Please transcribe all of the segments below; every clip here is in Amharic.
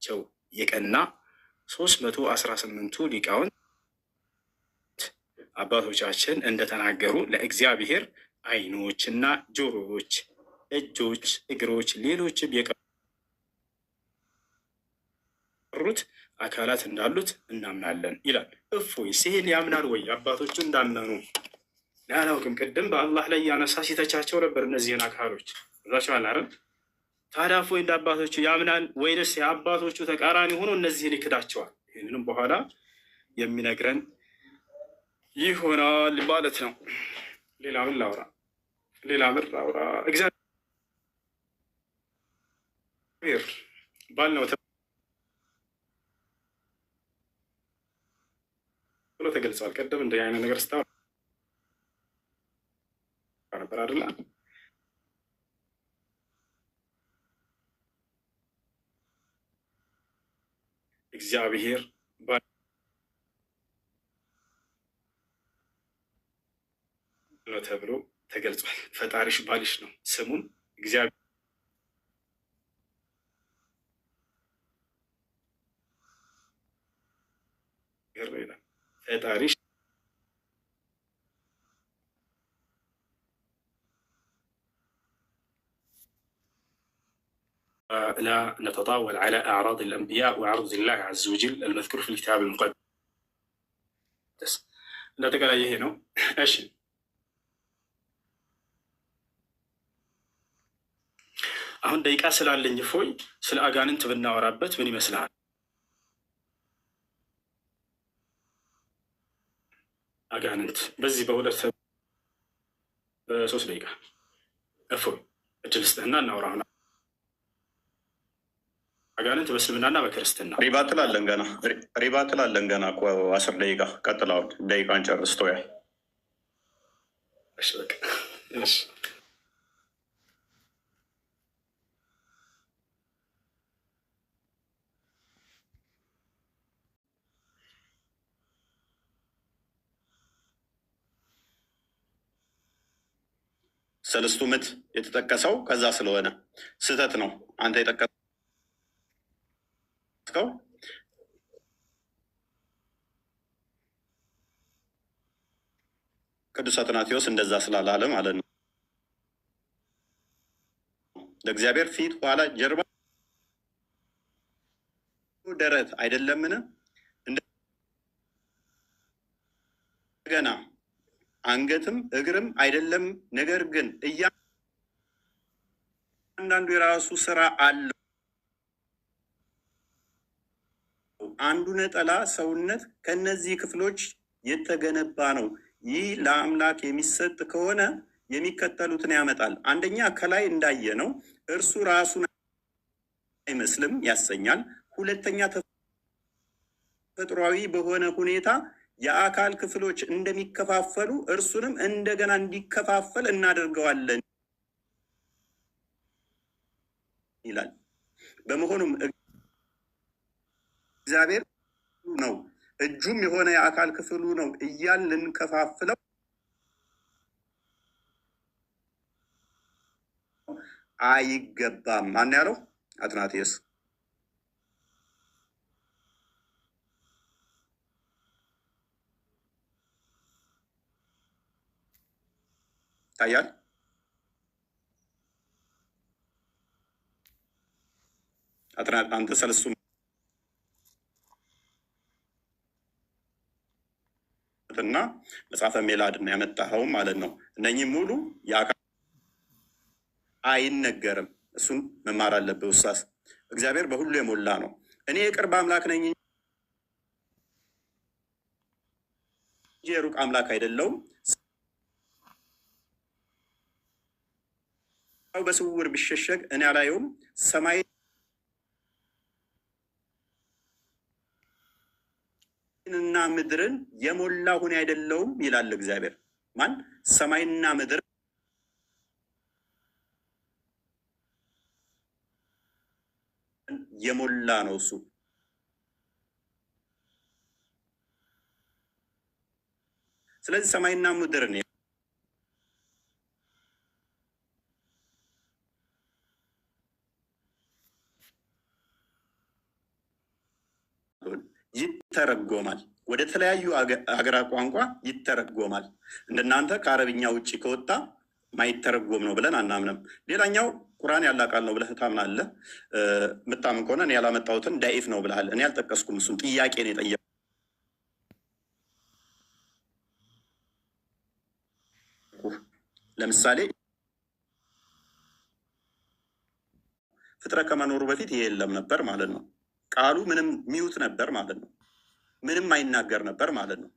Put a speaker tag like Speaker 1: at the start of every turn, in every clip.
Speaker 1: ልባቸው የቀና 318ቱ ሊቃውንት አባቶቻችን እንደተናገሩ ለእግዚአብሔር ዓይኖችና ጆሮዎች፣ እጆች፣ እግሮች፣ ሌሎችም የቀሩት አካላት እንዳሉት እናምናለን ይላል። እፎይስ ይህን ያምናል ወይ? አባቶቹ እንዳመኑ ላላውቅም። ቅድም በአላህ ላይ ያነሳ ሲተቻቸው ነበር እነዚህን አካሎች ዛቸዋል አይደል? ታዲያ እፎይ እንደ አባቶቹ ያምናል ወይንስ የአባቶቹ ተቃራኒ ሆኖ እነዚህን ይክዳቸዋል? ይህንንም በኋላ የሚነግረን ይሆናል ማለት ነው። ሌላ ምን ላውራ? እግዚአብሔር ባልነው ብሎ ተገልጿል። ቀደም እንደ አይነት ነገር ስታወራ ነበር አይደለ? እግዚአብሔር ነው ተብሎ ተገልጿል። ፈጣሪሽ ባልሽ ነው፣ ስሙም እግዚአብሔር ነው ይላል። ፈጣሪሽ لا نتطاول على أعراض الأنبياء وعرض الله عز وجل المذكور في الكتاب المقدس. لا تقل أيه ነው። እሺ አሁን ደቂቃ ስላለኝ እፎይ ስለ አጋንንት ብናወራበት ምን ይመስልሃል? አጋንንት በዚህ በሶስት ደቂቃ እፎይ እድል ስጥህና እናውራ። አጋንንት በእስልምናና በክርስትና
Speaker 2: ሪባ ትላለን ገና እኮ 10 ደቂቃ ቀጥላውን ደቂቃን ጨርስ ተወያይ።
Speaker 1: እሺ በቃ እሺ
Speaker 2: ሰለስቱ ምዕት የተጠቀሰው ከዛ ስለሆነ ስህተት ነው። አንተ የጠቀስከው ቅዱስ አትናቴዎስ እንደዛ ስላላለ ማለት ነው። ለእግዚአብሔር ፊት፣ ኋላ፣ ጀርባ፣ ደረት አይደለምን? እንደገና አንገትም እግርም አይደለም። ነገር ግን እያንዳንዱ የራሱ ስራ አለው። አንዱ ነጠላ ሰውነት ከነዚህ ክፍሎች የተገነባ ነው። ይህ ለአምላክ የሚሰጥ ከሆነ የሚከተሉትን ያመጣል። አንደኛ ከላይ እንዳየ ነው እርሱ ራሱን አይመስልም ያሰኛል። ሁለተኛ ተፈጥሯዊ በሆነ ሁኔታ የአካል ክፍሎች እንደሚከፋፈሉ እርሱንም እንደገና እንዲከፋፈል እናደርገዋለን ይላል። በመሆኑም እግዚአብሔር ነው፣ እጁም የሆነ የአካል ክፍሉ ነው እያል ልንከፋፍለው አይገባም። ማን ያለው? አትናቴዎስ። ታያል። አንተ ሰለስቱ እና መጽሐፈ ሜላድን ያመጣኸው ማለት ነው። እነኚህ ሙሉ አይነገርም። እሱን መማር አለብህ ኡስታዝ። እግዚአብሔር በሁሉ የሞላ ነው። እኔ የቅርብ አምላክ ነኝ እንጂ የሩቅ አምላክ አይደለሁም። ሰው በስውር ቢሸሸግ እኔ አላየውም። ሰማይ እና ምድርን የሞላ ሁኔ አይደለውም ይላል እግዚአብሔር። ማን? ሰማይና ምድር የሞላ ነው እሱ። ስለዚህ ሰማይና ምድርን ይተረጎማል። ወደ ተለያዩ አገራት ቋንቋ ይተረጎማል። እንደናንተ ከአረብኛ ውጭ ከወጣ ማይተረጎም ነው ብለን አናምንም። ሌላኛው ቁርአን ያለ ቃል ነው ብለህ ታምናለህ። የምታምን ከሆነ እኔ ያላመጣሁትን ዳኢፍ ነው ብለሃል። እኔ አልጠቀስኩም። እሱን ጥያቄ ነው የጠየቁ። ለምሳሌ ፍጥረት ከመኖሩ በፊት ይሄ የለም ነበር ማለት ነው። ቃሉ ምንም ሚዩት ነበር ማለት ነው። ምንም አይናገር ነበር ማለት ነው።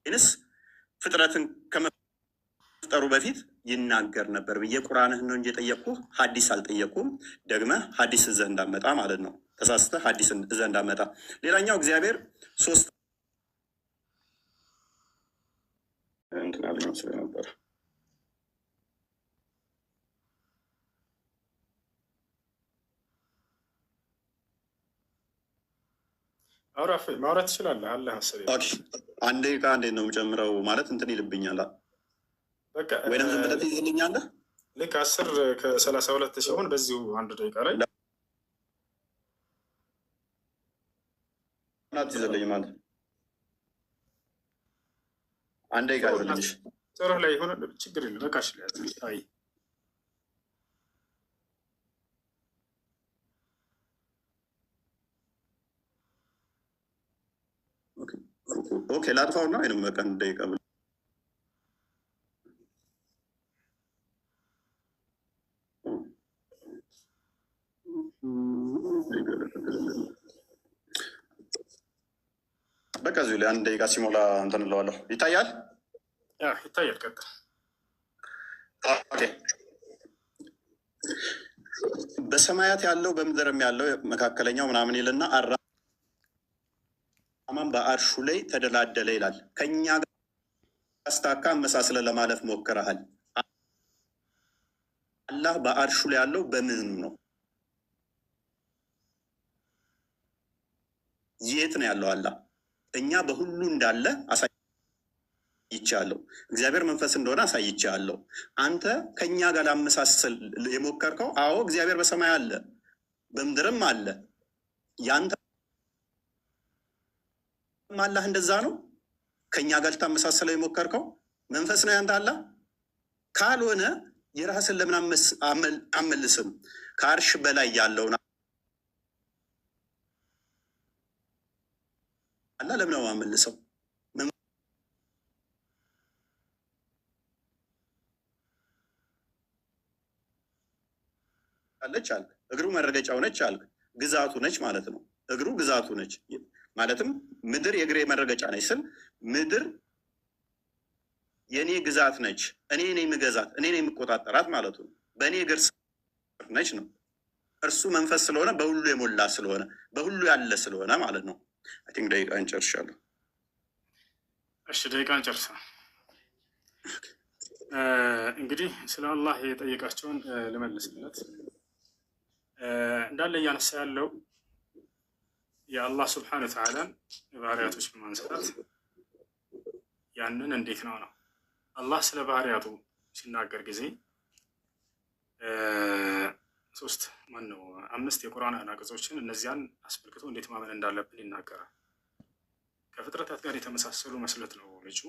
Speaker 2: ይህንስ ፍጥረትን ከመፍጠሩ በፊት ይናገር ነበር ብዬ ቁርአንህን ነው እንጂ የጠየቅኩህ ሀዲስ አልጠየቅኩም። ደግመህ ሀዲስ እዘህ እንዳመጣ ማለት ነው። ተሳስተህ ሀዲስ እዘህ እንዳመጣ። ሌላኛው እግዚአብሔር ሶስት እንትና ብሎ ነበር
Speaker 1: ማውራት ትችላለህ አለ መሰለኝ።
Speaker 2: አንዴ እንዴት ነው የምጨምረው? ማለት እንትን ይልብኛል ወይም ዝም ብለህ ትይዝልኛለህ።
Speaker 1: ልክ 10:32 ሲሆን በዚሁ 1 ደቂቃ ላይ
Speaker 2: ትይዝልኝ ማለት 1 ደቂቃ ይሆንልሽ።
Speaker 1: ጥሩ ላይ ሆነ ችግር የለም። በቃ እሺ አይ
Speaker 2: ኦኬ ላጥፋውና ወይም በቃ 1 ደቂቃ ብሎ በቃ እዚሁ ላይ 1 ደቂቃ ሲሞላ እንትን እለዋለሁ። ይታያል
Speaker 1: ይታያል። ቀጥል።
Speaker 2: በሰማያት ያለው በምድርም ያለው መካከለኛው ምናምን ይልና አራማን በአርሹ ላይ ተደላደለ ይላል። ከኛ ጋር አስታካ መሳስለ ለማለፍ ሞክረሃል። አላህ በአርሹ ላይ ያለው በምን ነው? የት ነው ያለው አላህ? እኛ በሁሉ እንዳለ አሳይቻለሁ። እግዚአብሔር መንፈስ እንደሆነ አሳይቻለሁ። አንተ ከኛ ጋር ላመሳሰል የሞከርከው፣ አዎ እግዚአብሔር በሰማይ አለ በምድርም አለ። ያንተ አላህ እንደዛ ነው? ከኛ ጋር ልታመሳሰለው የሞከርከው መንፈስ ነው ያንተ አላህ? ካልሆነ የራስን ለምን አመልስም? ከአርሽ በላይ ያለውን አላህ ለምን ነው አመልሰው? አለች አልክ። እግሩ መረገጫው ነች አልክ። ግዛቱ ነች ማለት ነው። እግሩ ግዛቱ ነች ማለትም ምድር የእግሬ መረገጫ ነች ስል ምድር የእኔ ግዛት ነች፣ እኔ ነኝ የምገዛት፣ እኔ ነኝ የምቆጣጠራት ማለቱ ነው። በእኔ እግር ስር ነች ነው። እርሱ መንፈስ ስለሆነ በሁሉ የሞላ ስለሆነ በሁሉ ያለ ስለሆነ ማለት ነው። አይ ቲንክ ደቂቃ እንጨርሻለሁ።
Speaker 1: እሺ ደቂቃ እንጨርሳ። እንግዲህ ስለ አላህ የጠየቃቸውን ልመልስለት። እንዳለ እያነሳ ያለው የአላህ ስብሓነ ወተዓላን ባህሪያቶች በማንሳት ያንን እንዴት ነው አላህ ስለ ባህሪያቱ ሲናገር ጊዜ 5 የቁርአን አናቅጾችን እነዚያን አስመልክቶ እንዴት ማመን እንዳለብን ይናገራል። ከፍጥረታት ጋር የተመሳሰሉ መስለት ነው ልጁ።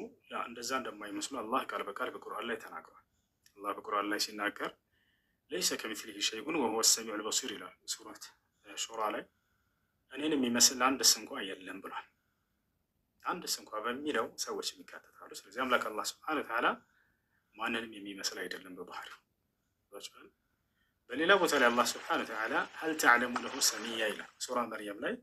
Speaker 1: እንደዛ እንደማይመስሉ አላህ ቃል በቃል በቁርአን ላይ ተናግሯል። አላህ በቁርአን ላይ ሲናገር ለይሰ ከሚስሊሂ ሸይኡን ወሁወ ሰሚዑል በሲር ይላል ሱረት ሹራ ላይ። እኔን የሚመስል አንድስ እንኳ የለም ብሏል። አንድስ እንኳ በሚለው ሰዎች የሚካተታሉ። ስለዚህ አምላክ አላህ ሱብሓነሁ ወተዓላ ማንንም የሚመስል አይደለም በባህሪው። በሌላ ቦታ ላይ አላህ ሱብሓነሁ ወተዓላ ሀል ተዕለሙ ለሁ ሰሚያ ይላል ሱራ መርየም ላይ።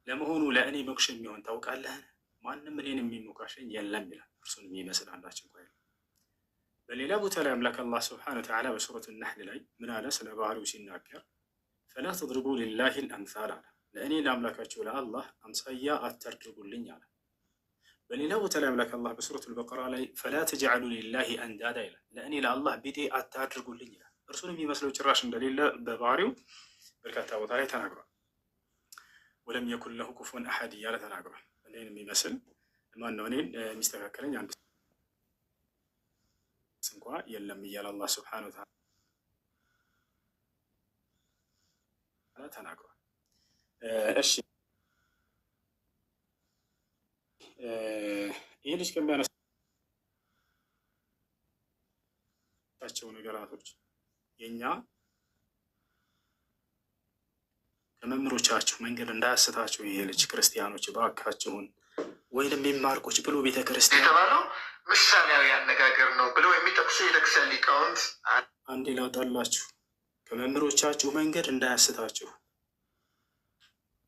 Speaker 1: ለመሆኑ ለእኔ ሞክሽ የሚሆን ታውቃለህን? ማንም እኔን የሚሞካሸኝ የለም ይላል። እርሱን የሚመስል አንዳች እንኳ የለም። በሌላ ቦታ ላይ አምላክ አላህ ሱብሓነሁ ወተዓላ በሱረት ነሕል ላይ ምን አለ? ስለ ባህሪው ሲናገር ፈላ ተድሪቡ ሊላሂ ልአምሳል አለ። ለእኔ ለአምላካቸው ለአላህ አምሳያ አታድርጉልኝ አለ። በሌላ ቦታ ላይ አምላክ አላህ በሱረቱል በቀራ ላይ ፈላ ተጅዐሉ ሊላሂ አንዳዳ ይላል። ለእኔ ለአላህ ቢጤ አታድርጉልኝ ይላል። እርሱን የሚመስለው ጭራሽ እንደሌለ በባህሪው በርካታ ቦታ ላይ ተናግሯል። ወለም የኩን ለሁ ኩፉወን አሐድ እያለ ተናግሯል። እኔን የሚመስል ማነው? እኔን የሚስተካከለኝ አንድ እንኳ የለም እያለ አላህ ሱብሓነሁ ወተዓላ ተናግሯል። እሺ ይህ ልጅ ከሚያነሳቸው ነገራቶች የእኛ ከመምህሮቻችሁ መንገድ እንዳያስታችሁ ይሄ ልጅ ክርስቲያኖች እባካችሁን ወይንም የሚማርቆች ብሎ ቤተክርስቲያን የተባለው ምሳሌያዊ አነጋገር ነው ብለው የሚጠቅሱ የቤተክርስቲያን ሊቃውንት አንዴ ላውጣላችሁ። ከመምህሮቻችሁ መንገድ እንዳያስታችሁ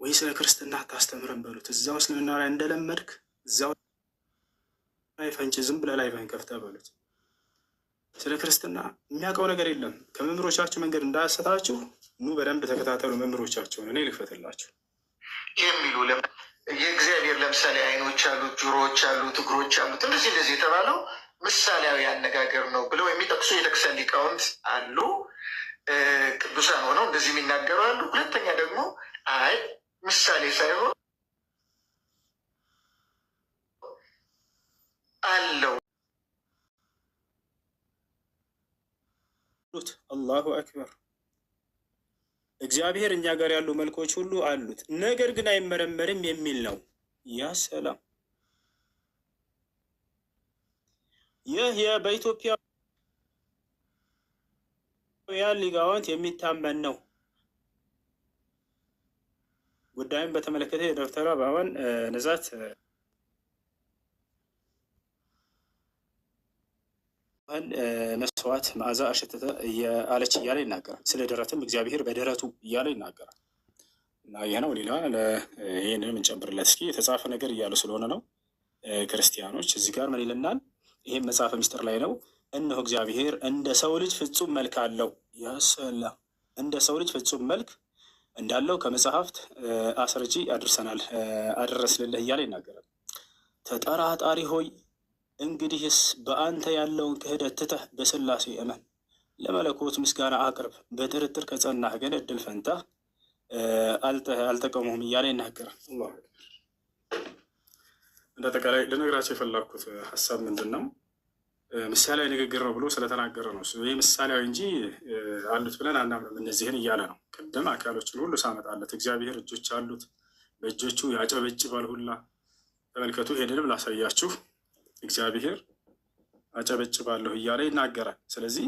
Speaker 1: ወይ ስለ ክርስትና አታስተምረን በሉት። እዛው እስልምና ላይ እንደለመድክ እዛው ላይ ፈንጭ ዝም ብለህ ላይ ከፍተህ በሉት። ስለ ክርስትና የሚያውቀው ነገር የለም። ከመምህሮቻችሁ መንገድ እንዳያስታችሁ ኑ በደንብ ተከታተሉ መምህሮቻችሁን፣ እኔ ልክፈትላችሁ የሚሉ የእግዚአብሔር ለምሳሌ አይኖች አሉት፣ ጆሮዎች አሉት፣ እግሮች አሉት እንደዚህ እንደዚህ የተባለው ምሳሌያዊ አነጋገር ነው ብለው የሚጠቅሱ የቤተክርስቲያን ሊቃውንት አሉ። ቅዱሳን ሆነው እንደዚህ የሚናገሩ አሉ። ሁለተኛ ደግሞ አይ ምሳሌ ሳይሆን አለው። አላሁ አክበር። እግዚአብሔር እኛ ጋር ያሉ መልኮች ሁሉ አሉት፣ ነገር ግን አይመረመርም የሚል ነው። ያ ሰላም! ይህ በኢትዮጵያውያን ሊቃውንት የሚታመን ነው። ጉዳዩን በተመለከተ የዶክተር አበባን ነዛት መስዋዕት መዓዛ አሸተተ አለች እያለ ይናገራል። ስለ ደረትም እግዚአብሔር በደረቱ እያለ ይናገራል። እና ይህ ነው። ሌላ ይህንን የምንጨምርለት እስኪ የተጻፈ ነገር እያሉ ስለሆነ ነው ክርስቲያኖች። እዚህ ጋር ምን ይልናል? ይህም መጽሐፈ ምስጢር ላይ ነው። እነሆ እግዚአብሔር እንደ ሰው ልጅ ፍጹም መልክ አለው። ያሰላ እንደ ሰው ልጅ ፍጹም መልክ እንዳለው ከመጽሐፍት አስረጂ አደረስልልህ እያለ ይናገራል። ተጠራጣሪ ሆይ እንግዲህስ በአንተ ያለውን ክህደት ትተህ በስላሴ እመን፣ ለመለኮት ምስጋና አቅርብ። በጥርጥር ከጸናህ ግን እድል ፈንታ አልጠቀሙም እያለ ይናገራል። እንደ አጠቃላይ ልነግራቸው የፈለኩት ሀሳብ ምንድን ነው? ምሳሌያዊ ንግግር ነው ብሎ ስለተናገረ ነው። ይህ ምሳሌያዊ እንጂ አሉት ብለን አናምንም እነዚህን እያለ ነው። ቅድም አካሎችን ሁሉ ሳመጣለት እግዚአብሔር እጆች አሉት፣ በእጆቹ ያጨበጭባል ሁላ። ተመልከቱ፣ ይሄንንም ላሳያችሁ። እግዚአብሔር አጨበጭባለሁ እያለ ይናገራል። ስለዚህ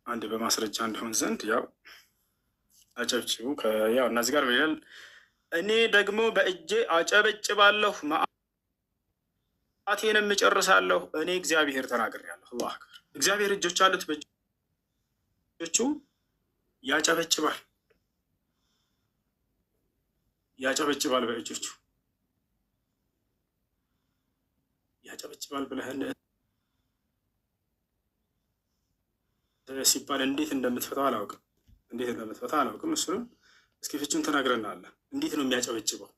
Speaker 1: አንድ በማስረጃ እንዲሆን ዘንድ ያው አጨብጭቡ ያው እነዚህ ጋር ይላል። እኔ ደግሞ በእጄ አጨበጭባለሁ መዓቴንም እጨርሳለሁ፣ እኔ እግዚአብሔር ተናግሬያለሁ። አላሁ አክበር። እግዚአብሔር እጆች አሉት፣ በእጆቹ ያጨበጭባል በእጆቹ ያጨበጭባል ብለህ ሲባል እንዴት እንደምትፈታው አላውቅም። እሱንም እስኪ ፍቹን ትነግረናለህ። እንዴት ነው የሚያጨበጭበው?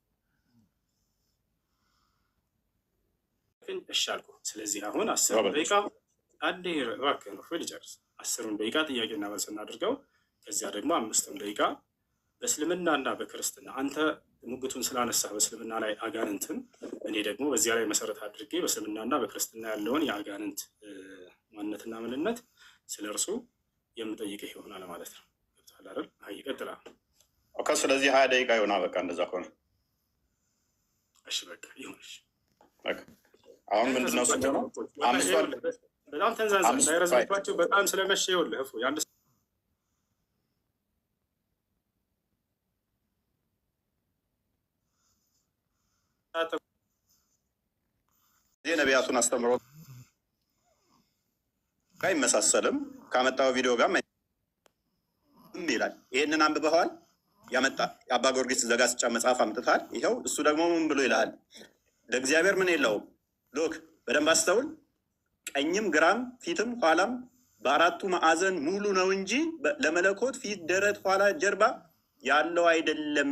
Speaker 1: እሺ አልኩህ። ስለዚህ አሁን 10 ደቂቃ አንዴ እባክህ ነው ልጨርስ። 10 ደቂቃ ጥያቄና መልስ እናድርገው። ከዚያ ደግሞ 5 ደቂቃ በእስልምናና በክርስትና አንተ ሙግቱን ስላነሳህ በእስልምና ላይ አጋንንትን፣ እኔ ደግሞ በዚያ ላይ መሰረት አድርጌ በእስልምናና በክርስትና ያለውን የአጋንንት ማንነትና ምንነት ስለ እርሱ የምጠይቅህ ይሆናል ማለት ነው። ገብቶሃል አይደል? ይቀጥላል።
Speaker 2: ስለዚህ 20 ደቂቃ ይሆናል። በቃ እንደዛ ከሆነ
Speaker 1: እሺ፣ በቃ ይሁንሽ።
Speaker 2: አሁን ምንድነው
Speaker 1: በጣም ተንዛዛ እንዳይረዝምባቸው በጣም ስለመሸ ይኸውልህ የአንድ
Speaker 2: የነቢያቱን አስተምሮ አይመሳሰልም። ካመጣው ቪዲዮ ጋር ይላል። ይህንን አንብበዋል። ያመጣ የአባ ጊዮርጊስ ዘጋስጫ መጽሐፍ አምጥታል። ይኸው እሱ ደግሞ ምን ብሎ ይልሃል? ለእግዚአብሔር ምን የለውም። ሎክ በደንብ አስተውል። ቀኝም ግራም ፊትም ኋላም በአራቱ ማዕዘን ሙሉ ነው እንጂ ለመለኮት ፊት፣ ደረት፣ ኋላ፣ ጀርባ ያለው አይደለም።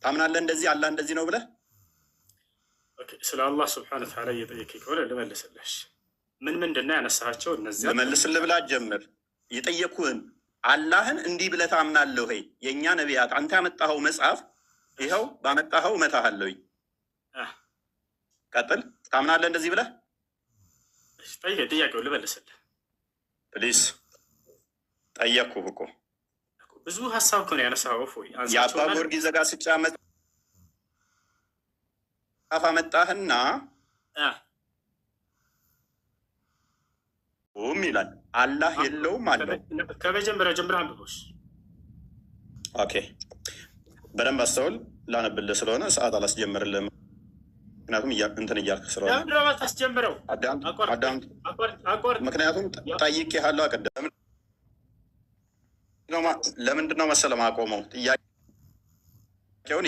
Speaker 2: ታምናለህ? እንደዚህ አላህ እንደዚህ ነው ብለህ
Speaker 1: ስለ አላህ ስብሐነ ወተዓላ እየጠየቀኝ ከሆነ ልመልስልህ። ምንድን ነው ያነሳቸው? እነዚያ
Speaker 2: ልመልስልህ ብላ ጀምር። የጠየኩህን አላህን እንዲህ ብለህ ታምናለህ ወይ? የእኛ ነቢያት አንተ ያመጣኸው መጽሐፍ ይኸው ባመጣኸው እመታሃለሁኝ። ቀጥል። ታምናለህ እንደዚህ ብለህ?
Speaker 1: ጥያቄውን ልመልስልህ
Speaker 2: ፕሊስ። ጠየቅኩህ እኮ
Speaker 1: ብዙ ሀሳብ እኮ ነው ያነሳው። እፎይ
Speaker 2: የአባ ጊዮርጊስ ዘጋስጫ መጽሐፍ አመጣህና ይላል አላህ የለውም አለው።
Speaker 1: ከመጀመሪያ ጀምረህ አንብቦሽ።
Speaker 2: ኦኬ በደንብ አስተውል። ላነብልህ ስለሆነ ሰዓት አላስጀምርልህም። ምክንያቱም እንትን እያልክ ስለሆነ
Speaker 1: ታስጀምረው።
Speaker 2: ምክንያቱም ጠይቄሃለሁ አቀደም። ለምንድን ነው መሰለህ ማቆመው? ጥያቄውን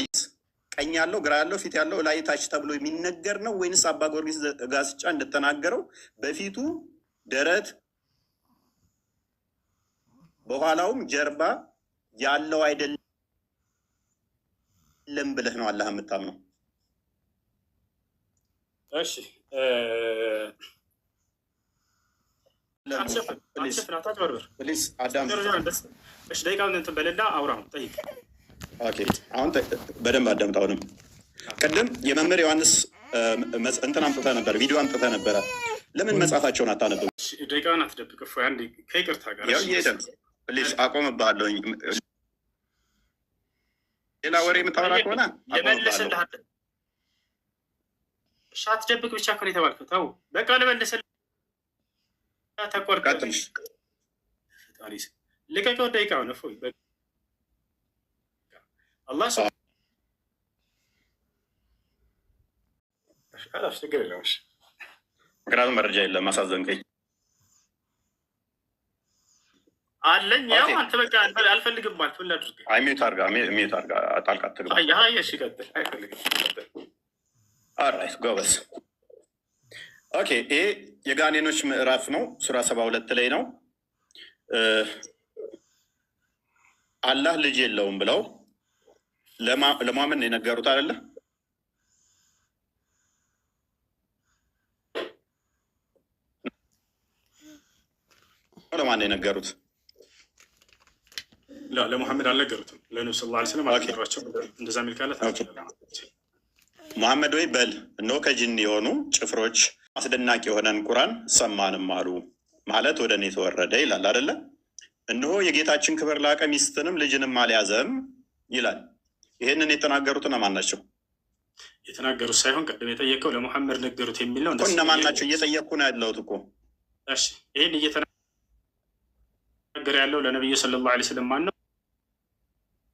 Speaker 2: ቀኝ ያለው ግራ ያለው ፊት ያለው ላይ ታች ተብሎ የሚነገር ነው ወይንስ አባ ጊዮርጊስ ዘጋስጫ እንደተናገረው በፊቱ ደረት በኋላውም ጀርባ ያለው አይደለም ብለህ ነው አላህ የምታምነው?
Speaker 1: እሺ ደቂቃውን እንትን በልና አውራ ጠይቅ።
Speaker 2: አሁን በደንብ አዳምጣውንም ቅድም የመምህር ዮሐንስ እንትን አምጥተህ ነበረ፣ ቪዲዮ አምጥተህ ነበረ። ለምን መጽሐፋቸውን አታነብም?
Speaker 1: ደቂቃውን አትደብቅ። አንዴ ከይቅርታ ጋር
Speaker 2: ፕሊዝ አቆምብሃለሁኝ። ሌላ ወሬ የምታወራ ከሆነ
Speaker 1: ልመልስልህ። እሺ አትደብቅ ብቻ እኮ ነው የተባልከው። ተው በቃ ልመልስልህ። ተቆርጠ ልቀቀው ደቂቃውን። እፎይ አላህ ችግር የለውም።
Speaker 2: ምክንያቱም መረጃ የለም። አሳዘንከኝ
Speaker 1: አለኝ። ያው አንተ በቃ አልፈልግም ማለት ምን ላድርግ?
Speaker 2: ሚዩት አድርጋ ጣልቃ ትግባ።
Speaker 1: እሺ ቀጥል። አይፈልግም።
Speaker 2: ኦልራይት ጎበዝ። ኦኬ ይሄ የጋኔኖች ምዕራፍ ነው። ሱራ 72 ላይ ነው። አላህ ልጅ የለውም ብለው ለማመን የነገሩት አይደለ? ለማን የነገሩት?
Speaker 1: ለሙሐመድ አልነገሩትም። ለነብዩ ሰለላሁ ዐለይሂ ወሰለም አልነገሯቸው። እንደዛ የሚል ካለ
Speaker 2: ሙሐመድ ወይ በል እነሆ ከጅን የሆኑ ጭፍሮች አስደናቂ የሆነን ቁርአን ሰማንም አሉ ማለት ወደ እኔ ተወረደ ይላል አይደለ? እነሆ የጌታችን ክብር ላቀ ሚስትንም ልጅንም አልያዘም ይላል። ይህንን የተናገሩት እነማን ናቸው?
Speaker 1: የተናገሩት ሳይሆን ቅድም የጠየቀው ለሙሐመድ ነገሩት የሚል ነው።
Speaker 2: እነማን ናቸው? እየጠየቅኩ ነው ያለሁት እኮ።
Speaker 1: እሺ ይህን እየተናገረ ያለው ለነቢዩ ሰለላሁ ዐለይሂ ወሰለም ማን ነው?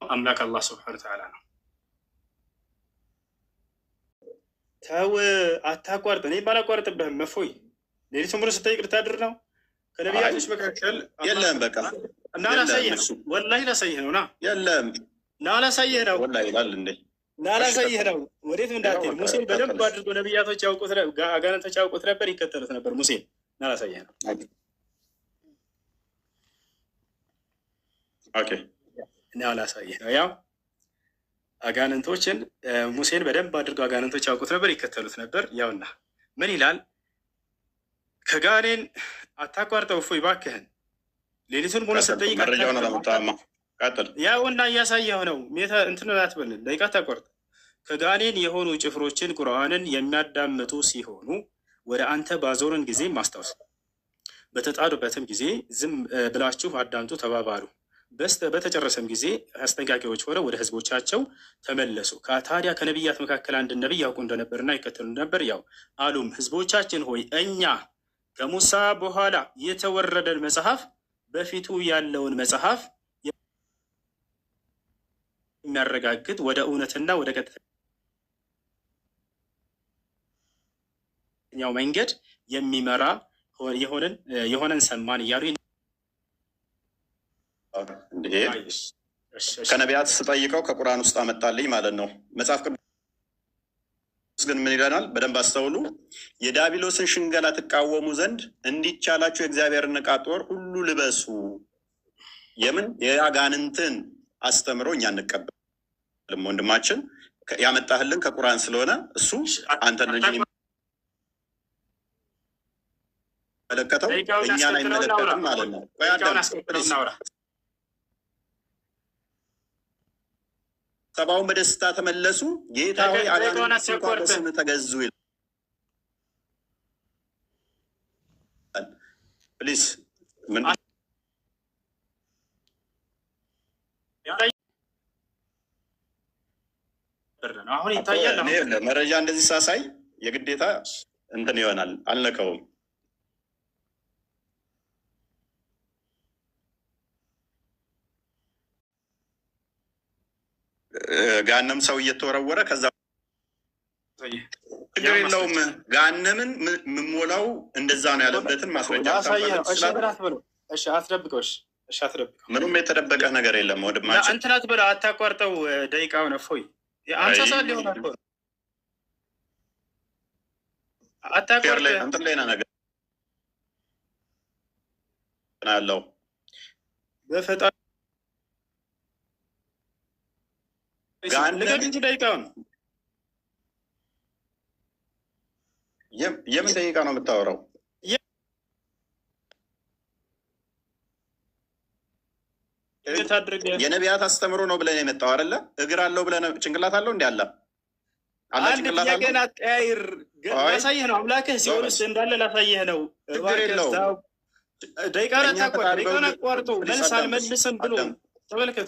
Speaker 1: አምላክ አላህ ሱብሓነሁ ወተዓላ ነው። ተው አታቋርጥ። እኔ ባላቋርጥብህም መፎይ ሌሊቱን ሙሉ ስጠይቅ ልታድር ነው። ከነቢያቶች መካከል
Speaker 2: የለም። በቃ
Speaker 1: እና ላሳይህ ነው። ወላሂ ላሳይህ ነው። ና
Speaker 2: የለም
Speaker 1: ና ላሳይህ ነው።
Speaker 2: ወላሂ ይላል እንዴ?
Speaker 1: ና ላሳይህ ነው። ወዴት እንዳትሄድ። ሙሴን በደንብ አድርጎ ነቢያቶች ያውቁት፣ አጋንንቶች ያውቁት ነበር፣ ይከተሉት ነበር ሙሴን። ና ላሳይህ ነው።
Speaker 2: ኦኬ
Speaker 1: ና ላሳይህ ነው። ያው አጋንንቶችን ሙሴን በደንብ አድርገው አጋንንቶች ያውቁት ነበር፣ ይከተሉት ነበር። ያውና ምን ይላል? ከጋኔን አታቋርጠው እፎይ እባክህን። ሌሊቱን ሙሉ ስጠይቅ ያውና እያሳየው ነው። ሜታ እንትን አትበል፣ ደቂቃ አታቋርጥ። ከጋኔን የሆኑ ጭፍሮችን ቁርአንን የሚያዳምጡ ሲሆኑ ወደ አንተ ባዞርን ጊዜ ማስታወስ፣ በተጣዱበትም ጊዜ ዝም ብላችሁ አዳምጡ ተባባሉ። በተጨረሰም ጊዜ አስጠንቃቂዎች ሆነው ወደ ህዝቦቻቸው ተመለሱ። ታዲያ ከነቢያት መካከል አንድ ነቢይ ያውቁ እንደነበርና ይከተሉ ነበር። ያው አሉም ህዝቦቻችን ሆይ እኛ ከሙሳ በኋላ የተወረደን መጽሐፍ በፊቱ ያለውን መጽሐፍ የሚያረጋግጥ ወደ እውነትና ወደ ቀጥተኛው መንገድ የሚመራ የሆነን ሰማን እያሉ
Speaker 2: ከነቢያት ስጠይቀው ከቁርአን ውስጥ አመጣልኝ ማለት ነው። መጽሐፍ ቅዱስ ግን ምን ይለናል? በደንብ አስተውሉ። የዳቢሎስን ሽንገላ ትቃወሙ ዘንድ እንዲቻላችሁ የእግዚአብሔርን ዕቃ ጦር ሁሉ ልበሱ። የምን የአጋንንትን አስተምሮ እኛ እንቀበልም። ወንድማችን ያመጣህልን ከቁርአን ስለሆነ እሱ አንተን እንጂ መለከተው እኛን አይመለከትም ማለት ነው። ሰባውን በደስታ ተመለሱ። ጌታ ሆይ አጋንንት እንኳን በስምህ ተገዙ ይላል። ፕሊዝ
Speaker 1: ነው። አሁን ይታያል።
Speaker 2: መረጃ እንደዚህ ሳሳይ የግዴታ እንትን ይሆናል። አልነካውም። ጋነም ሰው እየተወረወረ ከዛ ችግር የለውም። ጋነምን የምሞላው እንደዛ ነው ያለበትን ማስረጃ
Speaker 1: አትደብቀው። አትደብቀው።
Speaker 2: ምንም የተደበቀ ነገር የለም። ወንድማችን
Speaker 1: እንትናት ብለህ አታቋርጠው። ደቂቃውን እፎይ አምሳ ሰዓት ሊሆናል። አታቋርጠው።
Speaker 2: እንትን ላይ ነገር ያለው
Speaker 1: በፈጣሪ ልቀቅ እንጂ ደቂቃውን።
Speaker 2: የምን ደቂቃ ነው የምታወራው? የነቢያት አስተምሮ ነው ብለን የመጣው አይደለ? እግር አለው ብለን ጭንቅላት አለው እንዲ አለ
Speaker 1: አንድ ጥያቄን አትቀያይር። ላሳይህ ነው አምላክህ ሲሆን ውስጥ እንዳለ ላሳይህ ነው። ደቂቃን አቋርጦ መልስ አልመልስም ብሎ ተመልከቱ።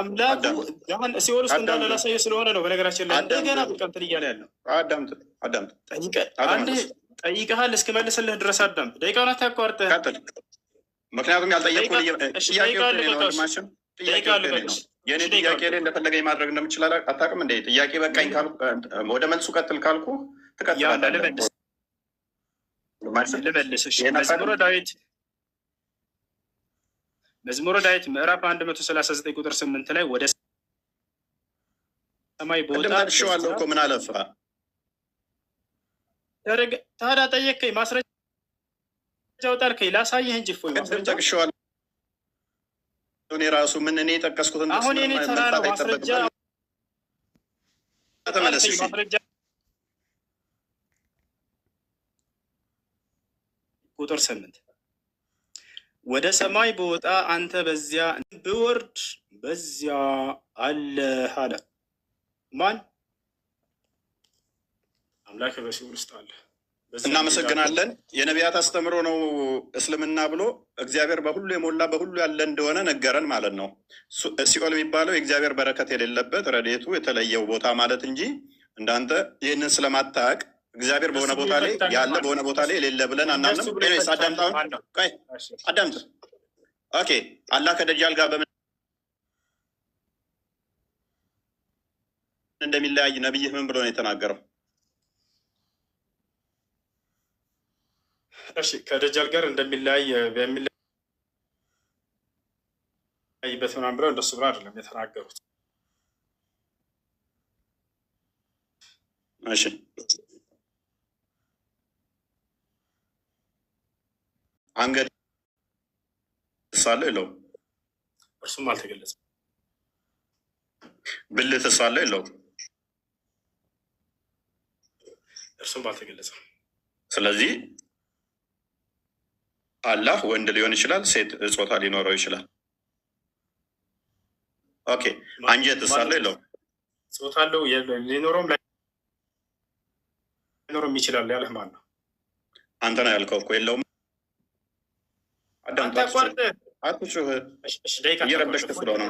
Speaker 1: አምላኩ ሲሆን ውስጥ እንዳለ ላሳይህ ስለሆነ ነው። በነገራችን ላይ እንደገና ብቀምትን እያለ ያለው አንድ ጠይቀሃል እስክመልስልህ ድረስ አዳምጥ። ደቂቃውን አታቋርጠህ።
Speaker 2: ምክንያቱም ያልጠየቁ የእኔ ጥያቄ ላይ እንደፈለገ ማድረግ እንደምችል አታውቅም እንደ ጥያቄ በቃኝ ወደ መልሱ ቀጥል ካልኩ ትቀጥላለህ።
Speaker 1: መዝሙረ ዳዊት ምዕራፍ 139 ቁጥር 8 ላይ ወደ ሰማይ ቦታ
Speaker 2: መልሼዋለሁ እኮ ምን አለፋ
Speaker 1: ታዲያ ጠየቅከኝ ማስረጃ ጣልከኝ ላሳየህ እንጂ እፎይ
Speaker 2: ጠቅሼዋለሁ። እኔ ራሱ ምን እኔ የጠቀስኩትን
Speaker 1: አሁን የኔ ተራ ነው። ማስረጃ
Speaker 2: ተመለስ።
Speaker 1: ቁጥር 8 ወደ ሰማይ በወጣ አንተ በዚያ ብወርድ በዚያ አለህ አለ። ማን? አምላክ በሲኦል ውስጥ አለ።
Speaker 2: እናመሰግናለን። የነቢያት አስተምሮ ነው እስልምና ብሎ እግዚአብሔር በሁሉ የሞላ በሁሉ ያለ እንደሆነ ነገረን ማለት ነው። ሲኦል የሚባለው የእግዚአብሔር በረከት የሌለበት ረድኤቱ የተለየው ቦታ ማለት እንጂ እንዳንተ ይህንን ስለማታውቅ እግዚአብሔር በሆነ ቦታ ላይ ያለ በሆነ ቦታ ላይ የሌለ ብለን አናምንም። አዳምጥ። ኦኬ አላህ ከደጃል ጋር በምን እንደሚለያይ ነብይህ ምን ብሎ ነው የተናገረው?
Speaker 1: እሺ ከደጃል ጋር እንደሚለያይ በሚለያይበት ምናምን ብለው እንደሱ ብሎ አይደለም የተናገሩት።
Speaker 2: እሺ አንገት ሳለ የለውም፣
Speaker 1: እርሱም አልተገለጸም።
Speaker 2: ብልት ሳለ የለውም፣
Speaker 1: እርሱም አልተገለጸም።
Speaker 2: ስለዚህ አላህ ወንድ ሊሆን ይችላል፣ ሴት ጾታ ሊኖረው ይችላል። ኦኬ አንጀት ሳለ የለውም፣
Speaker 1: ጾታ አለው፣ ሊኖረውም ላይኖረውም ይችላል ያለህ ማን ነው?
Speaker 2: አንተ ነው ያልከው እኮ የለውም። አትጩህ፣ እየረበሽክ ስለሆነ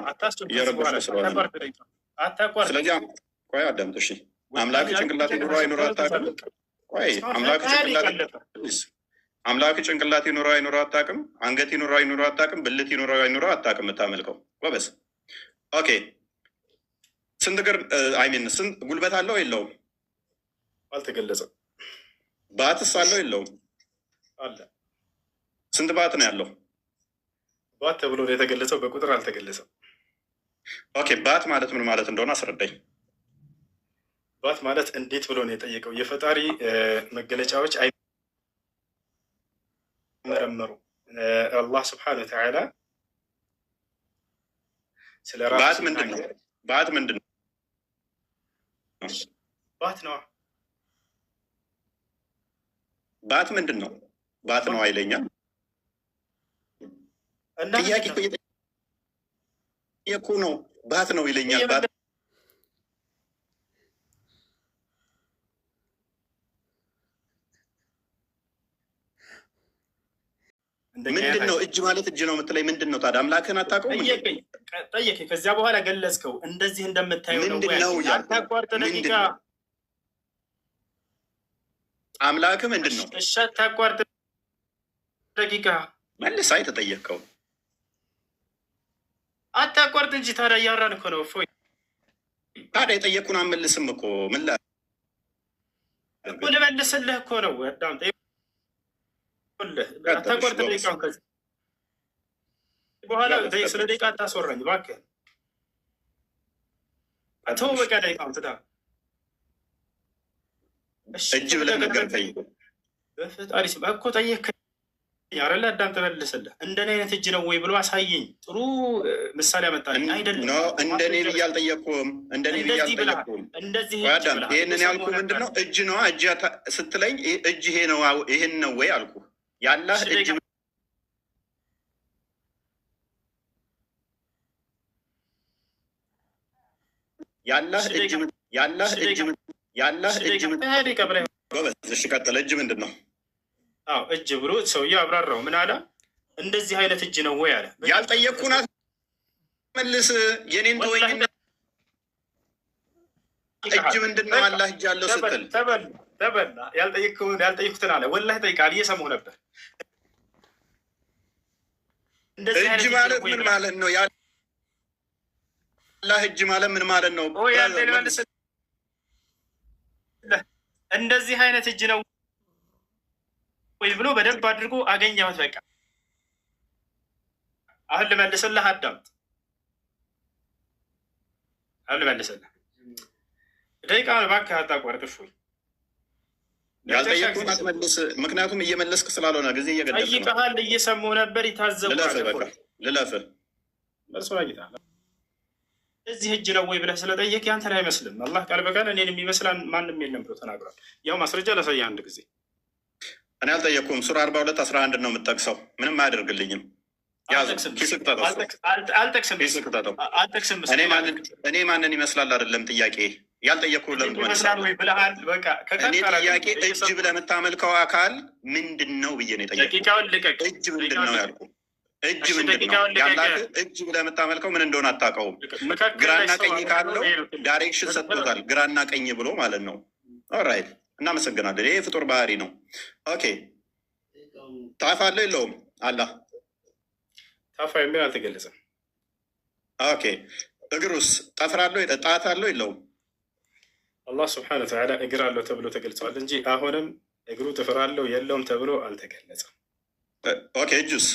Speaker 2: ስለዚህ ቆይ አዳምጥ። እሺ አምላክ ጭንቅላት ይኑረው አይኑረው አታውቅም። ቆይ አምላክ ጭንቅላት ይኑረው አይኑረው አታውቅም። አንገት ይኑረው አይኑረው አታውቅም። ብልት ይኑረው አይኑረው አታውቅም። የምታመልከው ጎበዝ። ኦኬ ስንት እግር አይሚን ስንት ጉልበት አለው የለውም?
Speaker 1: አልተገለጸም።
Speaker 2: ባትስ አለው የለውም?
Speaker 1: አለ።
Speaker 2: ስንት ባት ነው ያለው?
Speaker 1: ባት ተብሎ የተገለጸው በቁጥር አልተገለጸም።
Speaker 2: ኦኬ ባት ማለት ምን ማለት እንደሆነ አስረዳኝ።
Speaker 1: ባት ማለት እንዴት ብሎ ነው የጠየቀው? የፈጣሪ መገለጫዎች አይመረመሩ። አላህ ስብሐነ ወተዓላ ስለ
Speaker 2: ባት ምንድን ነው? ባት ምንድን ነው?
Speaker 1: ባት ነው።
Speaker 2: ባት ምንድን ነው? ባት ነው አይለኛም። ጥያቄ እኮ ነው። ባት ነው ይለኛል። ባት ምንድን ነው እጅ ማለት? እጅ ነው የምትለኝ ምንድን ነው ታዲያ? አምላክህን አታውቀውም?
Speaker 1: ጠየቀኝ። ከዚያ በኋላ ገለጽከው። እንደዚህ እንደምታየው ነው። አታቋርጥ ደቂቃ።
Speaker 2: አምላክህ ምንድን ነው?
Speaker 1: እሺ አታቋርጥ ደቂቃ።
Speaker 2: መልስ። አይ ተጠየቅከው።
Speaker 1: አታቋርጥ እንጂ ታዲያ እያወራን እኮ ነው። እፎይ
Speaker 2: ታዲያ የጠየቅኩን አመልስም እኮ ምን
Speaker 1: ልመልስልህ እኮ ነው። አዳምጥ። አታቋርጥ ደቂቃውን። ከዚህ በኋላ ስለ ደቂቃ አታስወራኝ እባክህ። ተው በቃ ደቂቃውን ትዳ።
Speaker 2: እጅ ብለህ ነገርከኝ
Speaker 1: በፈጣሪ ስም እኮ ጠየቅከኝ አይደለ? አዳምጥ መልስልህ። እንደኔ አይነት እጅ ነው ወይ ብሎ አሳየኝ። ጥሩ ምሳሌ አመጣልኝ። አይደለም
Speaker 2: እንደኔ ብዬ አልጠየቅኩም። እንደኔ ብዬ አልጠየቅኩም። ይህንን ያልኩህ ምንድን ነው? እጅ ነዋ። እጅ ስትለኝ እጅ ይሄ ነው ይህን ነው ወይ አልኩ። ያላህ እጅ ያላህ እጅ ጎበዝ። እሺ ቀጥል። እጅ ምንድን ነው?
Speaker 1: አዎ እጅ ብሎ ሰውዬው አብራራው። ምን አለ? እንደዚህ አይነት እጅ ነው ወይ አለ።
Speaker 2: ያልጠየቅኩህን መልስ። የኔን ተወኝና እጅ ምንድን ነው? አላህ እጅ አለው ስትል
Speaker 1: ተበላ። ያልጠየቅኩትን አለ። ወላሂ ጠይቃል። እየሰማሁ ነበር።
Speaker 2: እጅ ማለት ምን ማለት ነው? ያላህ እጅ ማለት ምን ማለት ነው?
Speaker 1: እንደዚህ አይነት እጅ ነው ወይ ብሎ በደንብ አድርጎ አገኘሁት። በቃ አሁን ልመልስልህ። አዳምጥ። አሁን ልመልስልህ። ደቂቃውን እባክህ አታቋርጥ። እፎይ
Speaker 2: ያልጠየቅኩህን አትመልስ። ምክንያቱም እየመለስክ ስላልሆነ ጊዜ እየገደልክ ነው።
Speaker 1: ጠይቀሃል፣ እየሰማሁ ነበር። ይታዘቡሃል።
Speaker 2: ልለፍህ
Speaker 1: መልሶ አግኝተሃል። እዚህ እጅ ነው ወይ ብለህ ስለጠየቅ ያንተን አይመስልም። አላህ ቃል በቃል እኔን የሚመስል ማንም የለም ብሎ ተናግሯል። ያው ማስረጃ ላሳየህ አንድ ጊዜ።
Speaker 2: እኔ አልጠየቅኩም። ሱራ 42:11 ነው የምጠቅሰው። ምንም አያደርግልኝም። እኔ ማንን ይመስላል አይደለም ጥያቄ። ያልጠየቅኩህ ለምን ትመልሳለህ? እኔ ጥያቄ እጅ ብለህ የምታመልከው አካል ምንድን ነው ብዬ ነው የጠየቅኩህ። እጅ ምንድን ነው ያልኩህ። እጅ ምንድን ነው? ያላህ እጅ ብለህ የምታመልከው ምን እንደሆነ አታውቀውም። ግራና ቀኝ ካለው ዳይሬክሽን ሰጥቶታል። ግራና ቀኝ ብሎ ማለት ነው። ኦራይት፣ እናመሰግናለን። ይሄ ፍጡር ባህሪ ነው። ኦኬ፣ ታፍ አለው የለውም? አላህ
Speaker 1: ታፋ የሚል አልተገለጸም።
Speaker 2: ኦኬ፣ እግሩስ ጠፍር አለው ጣት አለው የለውም?
Speaker 1: አላህ ስብሐነሁ ወተዓላ እግር አለው ተብሎ ተገልጸዋል እንጂ አሁንም እግሩ ጥፍር አለው የለውም ተብሎ አልተገለጸም።
Speaker 2: ኦኬ፣ እጁስ?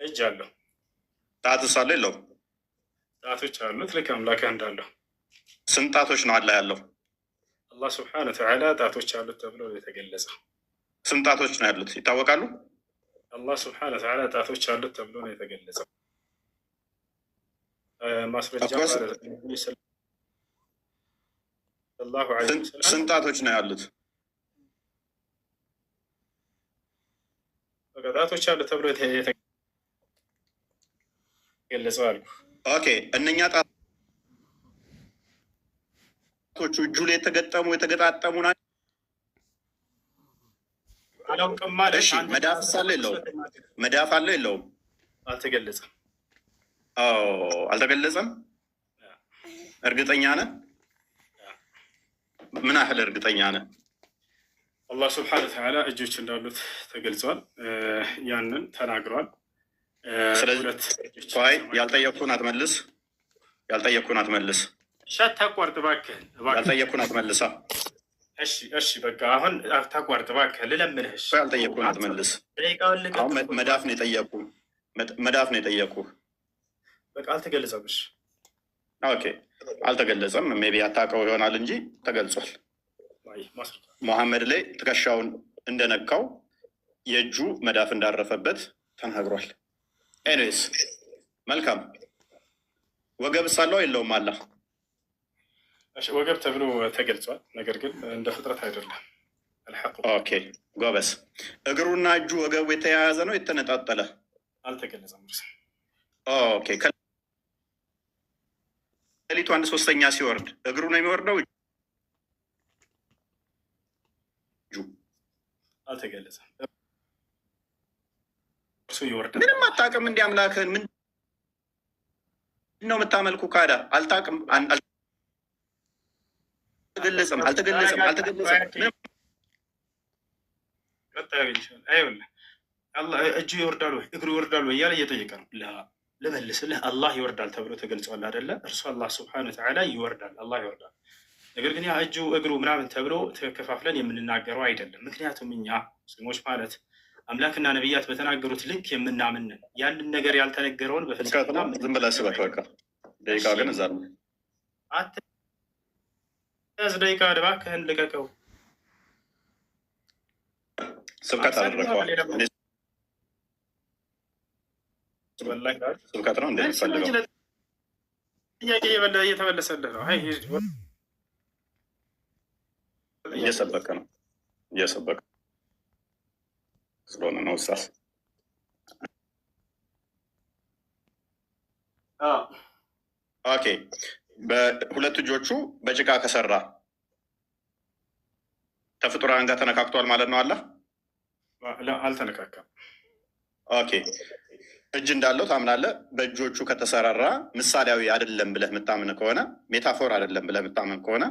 Speaker 1: እጅ አለው።
Speaker 2: ጣትስ አለው የለውም?
Speaker 1: ጣቶች አሉት ልክ አምላክህ እንዳለው።
Speaker 2: ስንት ጣቶች ነው አላህ ያለው?
Speaker 1: አላህ ስብሐነሁ ወተዓላ ጣቶች አሉት ተብሎ የተገለጸው።
Speaker 2: ስንት ጣቶች ነው ያሉት ይታወቃሉ?
Speaker 1: አላህ ስብሐነሁ ወተዓላ ጣቶች አሉት ተብሎ ነው የተገለጸው። ማስረጃ
Speaker 2: ስንት ጣቶች ነው ያሉት?
Speaker 1: ጣቶች አሉት ተብሎ የተገለጸው አልኩ።
Speaker 2: ኦኬ፣ እነኛ ጣቶቹ እጁ ላይ የተገጣጠሙ ናቸው?
Speaker 1: አላውቅም ማለት።
Speaker 2: እሺ፣ መዳፍ አለው የለውም? መዳፍ አለው የለውም?
Speaker 1: አልተገለጸም።
Speaker 2: አልተገለጸም። እርግጠኛ ነህ? ምን ያህል እርግጠኛ ነህ?
Speaker 1: አላህ ስብሐነሁ ወተዓላ እጆች እንዳሉት ተገልጿል። ያንን ተናግሯል።
Speaker 2: ስለዚህ ያልጠየቅኩህን አትመልስ። ያልጠየቅኩህን አትመልስ።
Speaker 1: አታቋርጥ እባክህ።
Speaker 2: ያልጠየቅኩህን አትመልሳ።
Speaker 1: እሺ በቃ አሁን አታቋርጥ እባክህ፣ ልለምንህ።
Speaker 2: ያልጠየቅኩህን አትመልስ። መዳፍ ነው የጠየቅኩህ። መዳፍ ነው የጠየቅኩህ።
Speaker 1: በቃ አልተገለጸም። እሺ
Speaker 2: ኦኬ፣ አልተገለጸም። ሜይ ቢ አታውቀው ይሆናል እንጂ ተገልጿል። መሐመድ ላይ ትከሻውን እንደነካው የእጁ መዳፍ እንዳረፈበት ተናግሯል። ኤኒዌይስ መልካም። ወገብ ሳለው የለውም? አላህ
Speaker 1: ወገብ ተብሎ ተገልጿል። ነገር ግን እንደ ፍጥረት አይደለም።
Speaker 2: ኦኬ ጎበስ። እግሩና እጁ ወገቡ የተያያዘ ነው የተነጣጠለ?
Speaker 1: አልተገለጸም።
Speaker 2: ኦኬ፣ ከሌሊቱ 1/3 ሲወርድ እግሩ ነው የሚወርደው? እጁ?
Speaker 1: አልተገለጸም። እርሱ ይወርዳል።
Speaker 2: ምንም አታውቅም። እንዲህ አምላክህን ምን ነው የምታመልኩ? ካዳ አልታውቅም፣ አልተገለጸም።
Speaker 1: እጁ ይወርዳል ወይ እግሩ ይወርዳል ወይ እያለ እየጠየቀ ነው። ልመልስልህ፣ አላህ ይወርዳል ተብሎ ተገልጿል አይደለ? እርሱ አላህ ስብሐነሁ ወተዓላ ይወርዳል፣ አላህ ይወርዳል። ነገር ግን ያ እጁ እግሩ ምናምን ተብሎ ተከፋፍለን የምንናገረው አይደለም። ምክንያቱም እኛ ሙስሊሞች ማለት አምላክና ነቢያት በተናገሩት ልክ የምናምንን ያንን ነገር ያልተነገረውን
Speaker 2: በፍልስፍና ዝም ብለህ ስበክ። በቃ ደቂቃ ግን እዛ ነው።
Speaker 1: አትያዝ ደቂቃ እባክህን ልቀቀው።
Speaker 2: ስብከት አደረገዋል። ስብከት ነው እንደሚፈልገው
Speaker 1: ጥያቄ እየተመለሰልህ ነው።
Speaker 2: እየሰበከ ነው እየሰበከ ስለሆነ ነው። ውሳስ ኦኬ። በሁለት እጆቹ በጭቃ ከሰራ ከፍጡራን ጋር ተነካክቷል ማለት ነው። አለ
Speaker 1: አልተነካካም።
Speaker 2: ኦኬ። እጅ እንዳለው ታምናለህ። በእጆቹ ከተሰራራ ምሳሌያዊ አይደለም ብለህ የምታምን ከሆነ ሜታፎር አይደለም ብለህ የምታምን ከሆነ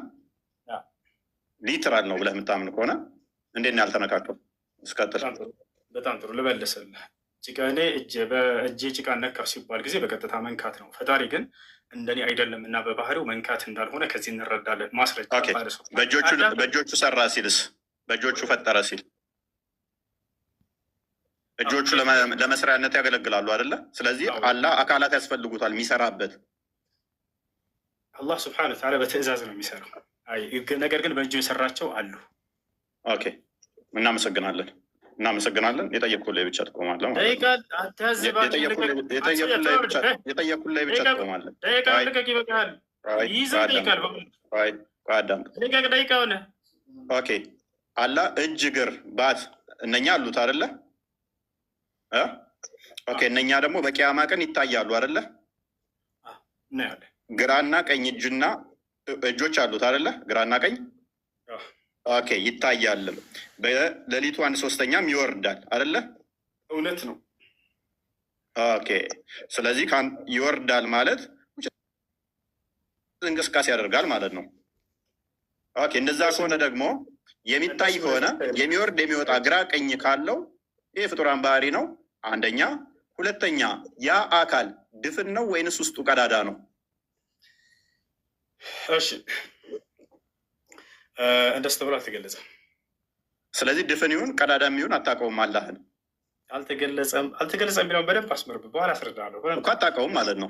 Speaker 2: ሊትራል ነው ብለህ የምታምን ከሆነ እንዴት ነው ያልተነካከው? እስቀጥል።
Speaker 1: በጣም ጥሩ ልመልስልህ። እኔ በእጄ ጭቃ ነካው ሲባል ጊዜ በቀጥታ መንካት ነው። ፈጣሪ ግን እንደኔ አይደለም እና በባህሪው መንካት እንዳልሆነ ከዚህ እንረዳለን። ማስረጃ
Speaker 2: በእጆቹ ሰራ ሲልስ በእጆቹ ፈጠረ ሲል እጆቹ ለመስሪያነት ያገለግላሉ አይደለ? ስለዚህ አላህ አካላት ያስፈልጉታል የሚሰራበት።
Speaker 1: አላህ ስብሐነሁ ወተዓላ በትዕዛዝ ነው የሚሰራው። ነገር ግን በእጁ የሰራቸው አሉ።
Speaker 2: ኦኬ፣ እናመሰግናለን። የጠየኩህ ላይ ብቻ ትቆማለህ። የጠየኩህ ላይ ብቻ ትቆማለህ። ኦኬ፣ አላህ እጅ፣ እግር፣ ባት እነኛ አሉት አይደለ? ኦኬ፣ እነኛ ደግሞ በቂያማ ቀን ይታያሉ አይደለ? ግራና ቀኝ እጆች አሉት አይደለ? ግራና ቀኝ ኦኬ፣ ይታያልም። በሌሊቱ 1/3 ይወርዳል አይደለ?
Speaker 1: እውነት ነው።
Speaker 2: ኦኬ፣ ስለዚህ ይወርዳል ማለት እንቅስቃሴ ያደርጋል ማለት ነው። ኦኬ፣ እንደዛ ከሆነ ደግሞ የሚታይ ከሆነ የሚወርድ የሚወጣ ግራ ቀኝ ካለው ይህ ፍጡራን ባህሪ ነው አንደኛ። ሁለተኛ ያ አካል ድፍን ነው ወይንስ ውስጡ ቀዳዳ ነው?
Speaker 1: እሺ፣ እንደሱ ተብሎ አልተገለጸም።
Speaker 2: ስለዚህ ድፍን ይሁን ቀዳዳ የሚሆን አታውቀውም። አላህን
Speaker 1: አልተገለጸም የሚለውን በደንብ አስመርብ፣ በኋላ አስረዳለሁ
Speaker 2: እኮ አታውቀውም ማለት ነው።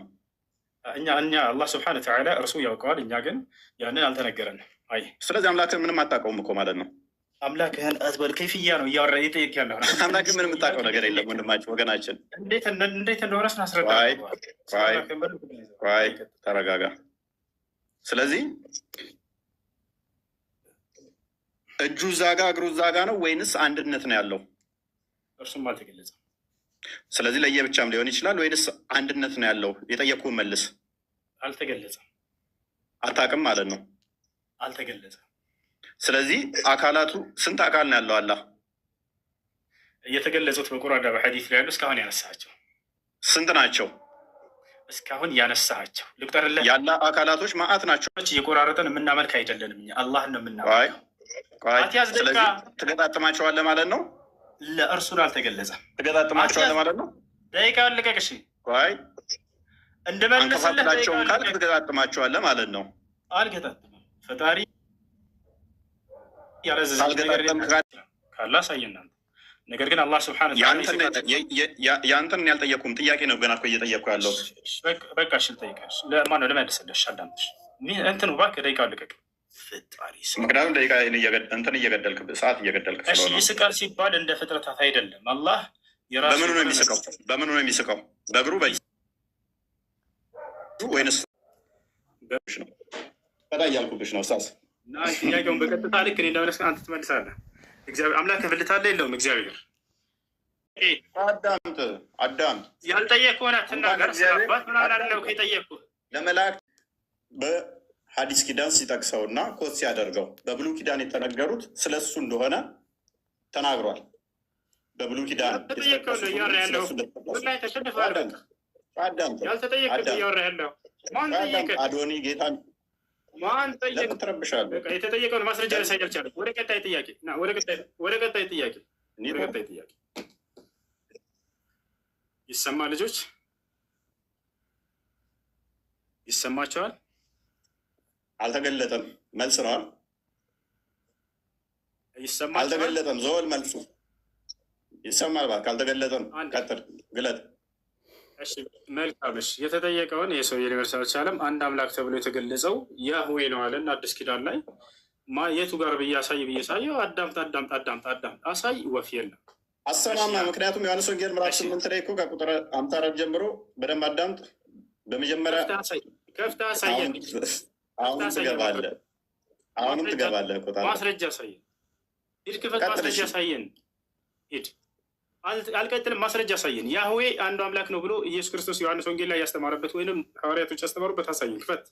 Speaker 1: እኛ አላህ ስብሐነሁ ወተዓላ እርሱ ያውቀዋል፣ እኛ ግን ያንን አልተነገረንም። አይ
Speaker 2: ስለዚህ አምላክህን ምንም አታውቀውም እኮ ማለት ነው።
Speaker 1: አምላክህን አትበል ከይፍያ ነው እያወራ እየጠየቅ ያለሁ።
Speaker 2: አምላክህን ምንም የምታውቀው ነገር የለም ወንድማችን፣ ወገናችን።
Speaker 1: እንዴት እንደሆነ ስናስረዳ።
Speaker 2: ተረጋጋ። ስለዚህ እጁ እዛ ጋ እግሩ እዛ ጋ ነው ወይንስ አንድነት ነው ያለው?
Speaker 1: እርሱም አልተገለጸም።
Speaker 2: ስለዚህ ለየብቻም ሊሆን ይችላል ወይንስ አንድነት ነው ያለው? የጠየቅኩህን መልስ።
Speaker 1: አልተገለጸም።
Speaker 2: አታውቅም ማለት ነው።
Speaker 1: አልተገለጸም።
Speaker 2: ስለዚህ አካላቱ ስንት አካል ነው ያለው? አላህ
Speaker 1: እየተገለጹት በቁርአንና በሐዲስ ላይ ያሉ እስካሁን ያነሳቸው
Speaker 2: ስንት ናቸው?
Speaker 1: እስካሁን ያነሳቸው ልቁጠርልህ።
Speaker 2: ያለ አካላቶች ማአት ናቸው።
Speaker 1: እየቆራረጠን የምናመልክ አይደለንም። አላህን ነው የምናመልከው።
Speaker 2: ስለዚህ ትገጣጥማቸዋለህ ማለት ነው።
Speaker 1: ለእርሱን አልተገለጸም።
Speaker 2: ትገጣጥማቸዋለህ ማለት ነው።
Speaker 1: ደቂቃውን ልቀቅ። እሺ፣
Speaker 2: አንከፋፍላቸውን ካልክ ትገጣጥማቸዋለህ ማለት ነው።
Speaker 1: አልገጣጥምም። ፈጣሪ ያለዘዘ ካላ ሳየናል። ነገር ግን አላህ ስብሐነሁ
Speaker 2: ያንተን ያልጠየኩም ጥያቄ ነው ገና እኮ እየጠየቅኩ ያለው።
Speaker 1: በቃ እሺ፣ ልጠይቅሽ። ለማነው ልመልስልሽ? አዳምጥሽ እንትን እባክህ ደቂቃውን ልቀቅ።
Speaker 2: ምክንያቱም ደቂቃ እንትን እየገደልክ ሰዓት እየገደልክ ስለሆነ።
Speaker 1: ይስቃል ሲባል እንደ ፍጥረታት አይደለም። አላህ
Speaker 2: በምኑ ነው የሚስቀው? በእግሩ ወይንስ ነው? በጣም እያልኩብሽ ነው ሳስ
Speaker 1: እና ጥያቄውን በቀጥታ ልክ እኔ እንደሆነ አንተ ትመልሳለህ። እግዚአብሔር አምላክ ብልታለ የለውም? እግዚአብሔር
Speaker 2: አዳምጥ።
Speaker 1: ያልጠየቅህ ሆነ ትናገር። ስለባት ምናምን አለው ከጠየቅኩህ
Speaker 2: ለመላእክት በሐዲስ ኪዳን ሲጠቅሰው እና ኮት ሲያደርገው በብሉይ ኪዳን የተነገሩት ስለሱ እንደሆነ ተናግሯል። በብሉይ ኪዳን
Speaker 1: ያልተጠየቀው ነው እያወራ ያለው። ላይ ተሸንፈሃል። ያልተጠየቀው እያወራ ያለው ማን ጠየቀ?
Speaker 2: አዶኒ ጌታ
Speaker 1: ማን ጠየቀ?
Speaker 2: ትረብሻለህ።
Speaker 1: የተጠየቀውን ማስረጃ ላሳይ አልቻለም። ወደ ቀጣይ ጥያቄ ና። ወደ ቀጣይ ጥያቄ ይሰማ ልጆች ይሰማቸዋል?
Speaker 2: አልተገለጠም። መልስ ነው።
Speaker 1: ይሰማቸዋል?
Speaker 2: አልተገለጠም። ዞል መልሱ ይሰማል። እባክህ አልተገለጠም። ቀጥል፣ ግለጥ።
Speaker 1: እሺ መልካም። እሺ የተጠየቀውን የሰው ዩኒቨርሳል አልቻለም። አንድ አምላክ ተብሎ የተገለጸው ያህዌ ነው አለን አዲስ ኪዳን ላይ። የቱ ጋር ብዬ ሳየው አዳምጥ አሳይ። ወፍ የለም
Speaker 2: አሰማማ። ምክንያቱም ዮሐንስ ወንጌል ምዕራፍ 8 ላይ እኮ ከቁጥር 54 ጀምሮ በደንብ አዳምጥ። በመጀመሪያ
Speaker 1: ከፍታ አሳየን።
Speaker 2: አሁንም ትገባለህ።
Speaker 1: ማስረጃ አሳየን። ሂድ ክፈት፣ ማስረጃ አሳየን። ሂድ አልቀጥልም። ማስረጃ አሳየን። ያህዌ አንዱ አምላክ ነው ብሎ ኢየሱስ ክርስቶስ ዮሐንስ ወንጌል ላይ ያስተማረበት ወይንም ሐዋርያቶች ያስተማሩበት አሳየን። ክፈት።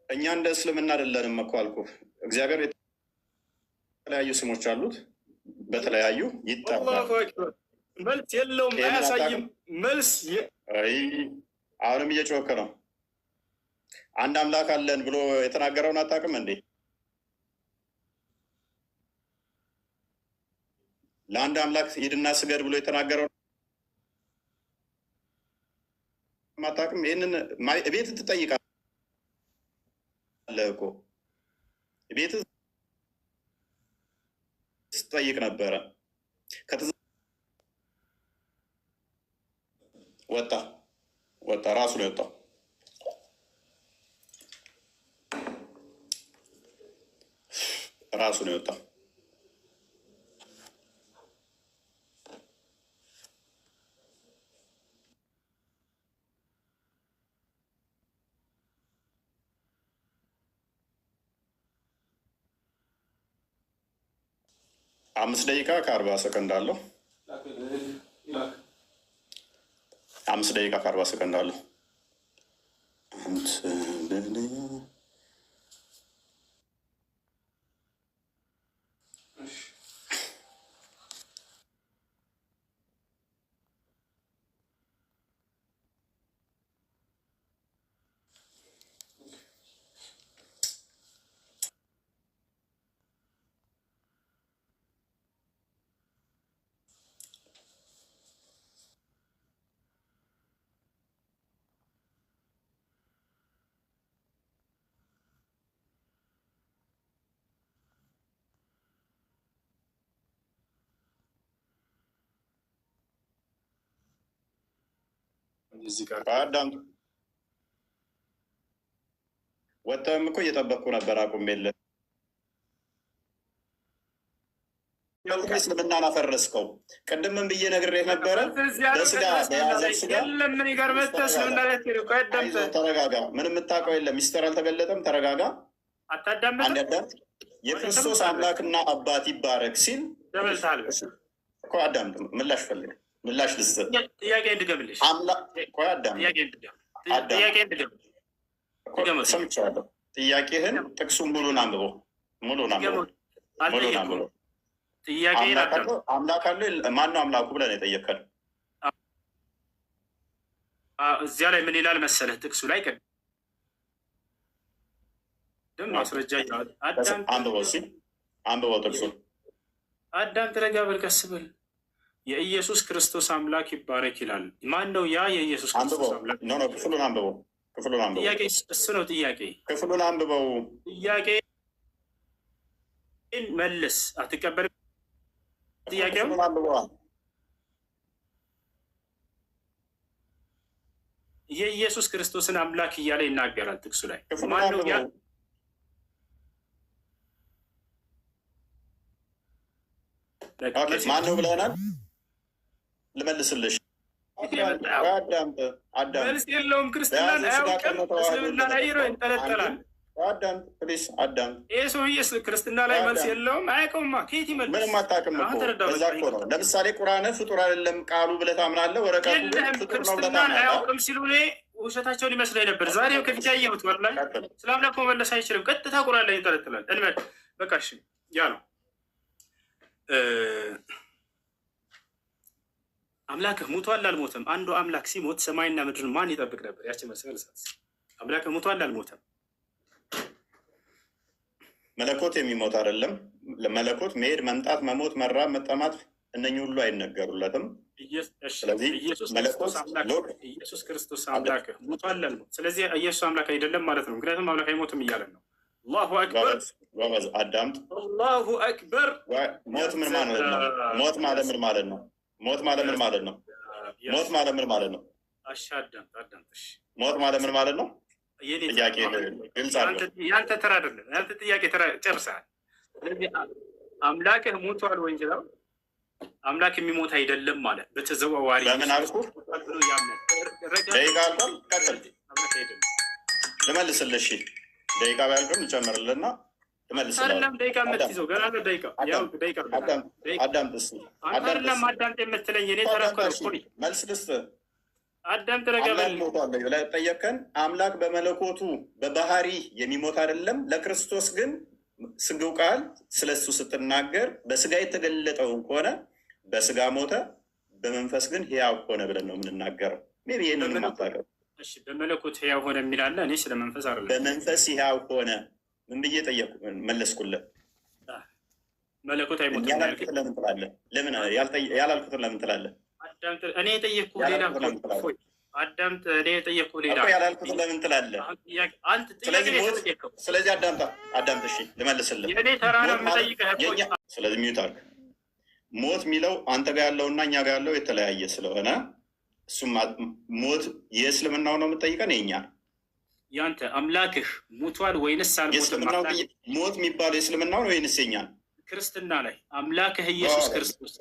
Speaker 2: እኛ እንደ እስልምና አይደለንም እኮ አልኩህ። እግዚአብሔር የተለያዩ ስሞች አሉት፣ በተለያዩ ይጠራል።
Speaker 1: መልስ የለውም፣ አያሳይም። መልስ
Speaker 2: አሁንም እየጮክ ነው። አንድ አምላክ አለን ብሎ የተናገረውን አታውቅም እንዴ? ለአንድ አምላክ ሂድና ስገድ ብሎ የተናገረውን አታውቅም? ይህንን ቤት ትጠይቃለህ እኮ ቤት ስትጠይቅ ነበረ። ወጣ ራሱ ነው የወጣው። ራሱ ነው የወጣው። አምስት ደቂቃ ከ40 ሰከንድ አለው። 5 ደቂቃ ከ40 ሰከንድ አለው። አዳምጡ። ወጥተህም እኮ እየጠበቅኩ ነበር። አቁሜልህ እስልምናን አፈረስከው። ቅድምም ብዬ ነግሬህ ነበረ። በስጋ በያዘ ስጋ ተረጋጋ። ምንም የምታውቀው የለም። ሚስጥር አልተገለጠም። ተረጋጋ። አንዳንድ የክርስቶስ አምላክና አባት ይባረክ ሲል እኮ አዳምጥ። ምላሽ ፈልግ። ምላሽ ልስጥ።
Speaker 1: ጥያቄ እንድገምልሽ
Speaker 2: ሰምቼዋለሁ። ጥያቄህን ጥቅሱን ሙሉን አንብቦ አምላክ አለ። ማነው አምላኩ ብለን የጠየቀን?
Speaker 1: እዚያ ላይ ምን ይላል መሰለህ? ጥቅሱ ላይ ቅድም ማስረጃ
Speaker 2: አንብበው ጥቅሱን።
Speaker 1: አዳም ተረጋ በል፣ ቀስ በል። የኢየሱስ ክርስቶስ አምላክ ይባረክ ይላል። ማን ነው ያ የኢየሱስ ክርስቶስ አምላክ?
Speaker 2: ክፍሉን አንብበው።
Speaker 1: ጥያቄ እሱ ነው። ጥያቄ
Speaker 2: ክፍሉን አንብበው።
Speaker 1: ጥያቄ መልስ። አትቀበልም? ጥያቄው የኢየሱስ ክርስቶስን አምላክ እያለ ይናገራል ጥቅሱ ላይ። ማን ነው ያ?
Speaker 2: ማን ነው ብለናል? ልመልስልሽ።
Speaker 1: መልስ የለውም። ክርስትናን አያውቅም። እስልምና ላይ ይንጠለጠላል። ይህ ሰውዬ ክርስትና ላይ መልስ የለውም። አያውቀውማ። ከየት ይመልስ?
Speaker 2: ምንም አታውቅም እኮ። በዛ እኮ ነው። ለምሳሌ ቁርአን ፍጡር አይደለም ቃሉ ብለህ ታምናለህ። ወረቀቱ
Speaker 1: ክርስትናን አያውቅም ሲሉ እኔ ውሸታቸውን ይመስለኝ ነበር። ዛሬው ከፊት ያየሁት ወላሂ ስለ አምላክ መመለስ አይችልም። ቀጥታ ቁርአን ላይ ይንጠለጥላል። እንበል በቃ እሺ፣ ያ ነው አምላክህ ሙቷል አልሞተም? አንዱ አምላክ ሲሞት ሰማይና ምድርን ማን ይጠብቅ ነበር? ያችን መልሳት። አምላክህ ሙቷል አልሞተም?
Speaker 2: መለኮት የሚሞት አይደለም። ለመለኮት መሄድ፣ መምጣት፣ መሞት፣ መራብ፣ መጠማት እነኚህ ሁሉ አይነገሩለትም። ስለዚህ
Speaker 1: ኢየሱስ ክርስቶስ አምላክህ ሙቷል አልሞተም? ስለዚህ ኢየሱስ አምላክ አይደለም ማለት ነው። ምክንያቱም አምላክ አይሞትም እያለን ነው። አላሁ አክበር።
Speaker 2: አዳምጥ።
Speaker 1: አላሁ አክበር።
Speaker 2: ሞት ምን ማለት ነው? ሞት ማለት ምን ማለት ነው? ሞት ማለት ምን ማለት ነው? ሞት ማለት ምን ማለት ነው?
Speaker 1: አዳምጥ።
Speaker 2: ሞት ማለት ምን ማለት ነው? ጥያቄ ግልጽ አለ።
Speaker 1: ያንተ ተራ አይደለም። ያንተ ጥያቄ ተራ ጨርሰሃል። ስለዚህ አምላክህ ሞቷል ወይ እንችላል? አምላክ የሚሞት አይደለም ማለት በተዘዋዋሪ
Speaker 2: ለምን አልኩ? ደቂቃ አልኳል። ቀጥል። ልመልስልሽ። ደቂቃ ባያልቅም እንጨምርልና
Speaker 1: አይደለም ደቂቃ የምትይዘው ገና ነው። ደቂቃ
Speaker 2: አዳምጥ እስኪ።
Speaker 1: አይደለም አዳምጥ የምትለኝ እኔ ተረኮኝ
Speaker 2: መልስ ልስጥ።
Speaker 1: አዳምጥ። ረገበል
Speaker 2: ሞቷል ብለህ ጠየቅከን። አምላክ በመለኮቱ በባህሪ የሚሞት አይደለም። ለክርስቶስ ግን ስግው ቃል ስለሱ ስትናገር በስጋ የተገለጠውን ከሆነ በስጋ ሞተ፣ በመንፈስ ግን ሕያው ሆነ ብለን ነው የምንናገረው። ሜይ ቢ ይህንን ማታቀር።
Speaker 1: በመለኮት ሕያው ሆነ የሚላለ እኔ ስለ መንፈስ አይደለም።
Speaker 2: በመንፈስ ሕያው ሆነ ምን ብዬ ጠየቁ? መለስኩለት።
Speaker 1: መለኮት አይሞትም
Speaker 2: ለምን ትላለህ? ለምን ያላልኩትን ለምን ትላለህ?
Speaker 1: እኔ የጠየቅኩህ ሌላ አዳምጥ። እኔ የጠየቅኩህ ሌላ
Speaker 2: ያላልኩትን ለምን ትላለህ? ስለዚህ አዳምጥ። እሺ ልመልስልህ።
Speaker 1: የእኔ ተራ ነው የምጠይቅህ።
Speaker 2: ስለዚህ ሚዩት አድርግ። ሞት የሚለው አንተ ጋር ያለውና እኛ ጋር ያለው የተለያየ ስለሆነ እሱም ሞት የእስልምናው ነው የምጠይቀን የኛ
Speaker 1: ያንተ አምላክህ ሙቷል ወይንስ አልሞትም?
Speaker 2: ሞት የሚባለው የእስልምናው ነው ወይንስ የኛ?
Speaker 1: ክርስትና ላይ አምላክህ ኢየሱስ ክርስቶስ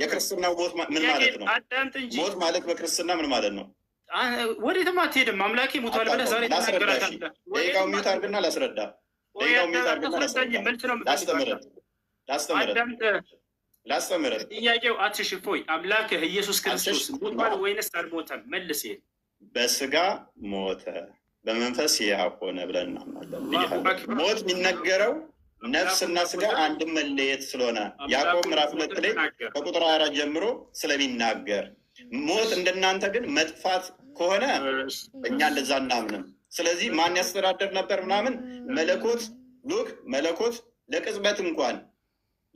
Speaker 2: የክርስትናው ሞት ምን ማለት ነው? ሞት ማለት በክርስትና ምን ማለት ነው?
Speaker 1: ወዴትም አትሄድም። አምላኬ ሙቷል ብለህ ዛሬ ተናገራለህ።
Speaker 2: ደቂቃው ሚዩት አድርግና ላስረዳ። ላስተምርህ።
Speaker 1: ጥያቄው አትሽፎይ። አምላክህ ኢየሱስ ክርስቶስ ሙቷል ወይንስ አልሞተም? መልስ። ይሄ
Speaker 2: በስጋ ሞተ በመንፈስ ሕያው ሆነ ብለን እናምናለን። ሞት የሚነገረው ነፍስና ስጋ አንድ መለየት ስለሆነ ያዕቆብ ምዕራፍ 2 ላይ ከቁጥር 4 ጀምሮ ስለሚናገር፣ ሞት እንደናንተ ግን መጥፋት ከሆነ እኛ እንደዛ እናምንም። ስለዚህ ማን ያስተዳደር ነበር ምናምን መለኮት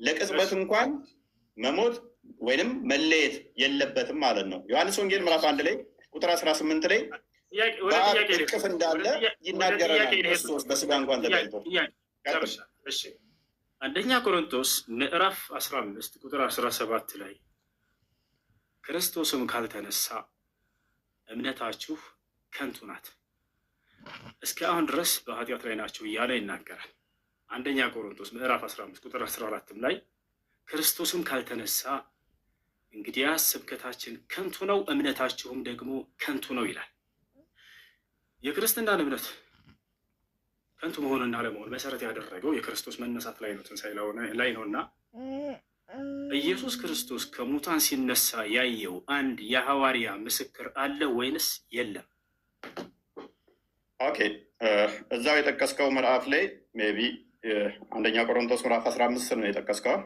Speaker 2: ለቅጽበት እንኳን መሞት ወይንም መለየት የለበትም ማለት ነው። ዮሐንስ ወንጌል ምዕራፍ 1 ላይ ቁጥር 18 ላይ በአብ እቅፍ እንዳለ ይናገረናል። ክርስቶስ በስጋ እንኳን ተገኝቶ
Speaker 1: አንደኛ ቆሮንቶስ ምዕራፍ 15 ቁጥር 17 ላይ ክርስቶስም ካልተነሳ እምነታችሁ ከንቱ ናት፣ እስከ አሁን ድረስ በኃጢአት ላይ ናችሁ እያለ ይናገራል። አንደኛ ቆሮንቶስ ምዕራፍ 15 ቁጥር 14 ላይ ክርስቶስም ካልተነሳ እንግዲያስ ስብከታችን ከንቱ ነው፣ እምነታችሁም ደግሞ ከንቱ ነው ይላል። የክርስትናን እምነት ከንቱ መሆንና አለመሆን መሰረት ያደረገው የክርስቶስ መነሳት ላይ ነው፣ ትንሣኤ ላይ ነው። እና ኢየሱስ ክርስቶስ ከሙታን ሲነሳ ያየው አንድ የሐዋርያ ምስክር አለ ወይንስ የለም?
Speaker 2: ኦኬ፣ እዛው የጠቀስከው ምዕራፍ ላይ ሜይ ቢ አንደኛ ቆሮንቶስ ምዕራፍ 15 ነው የጠቀስከው።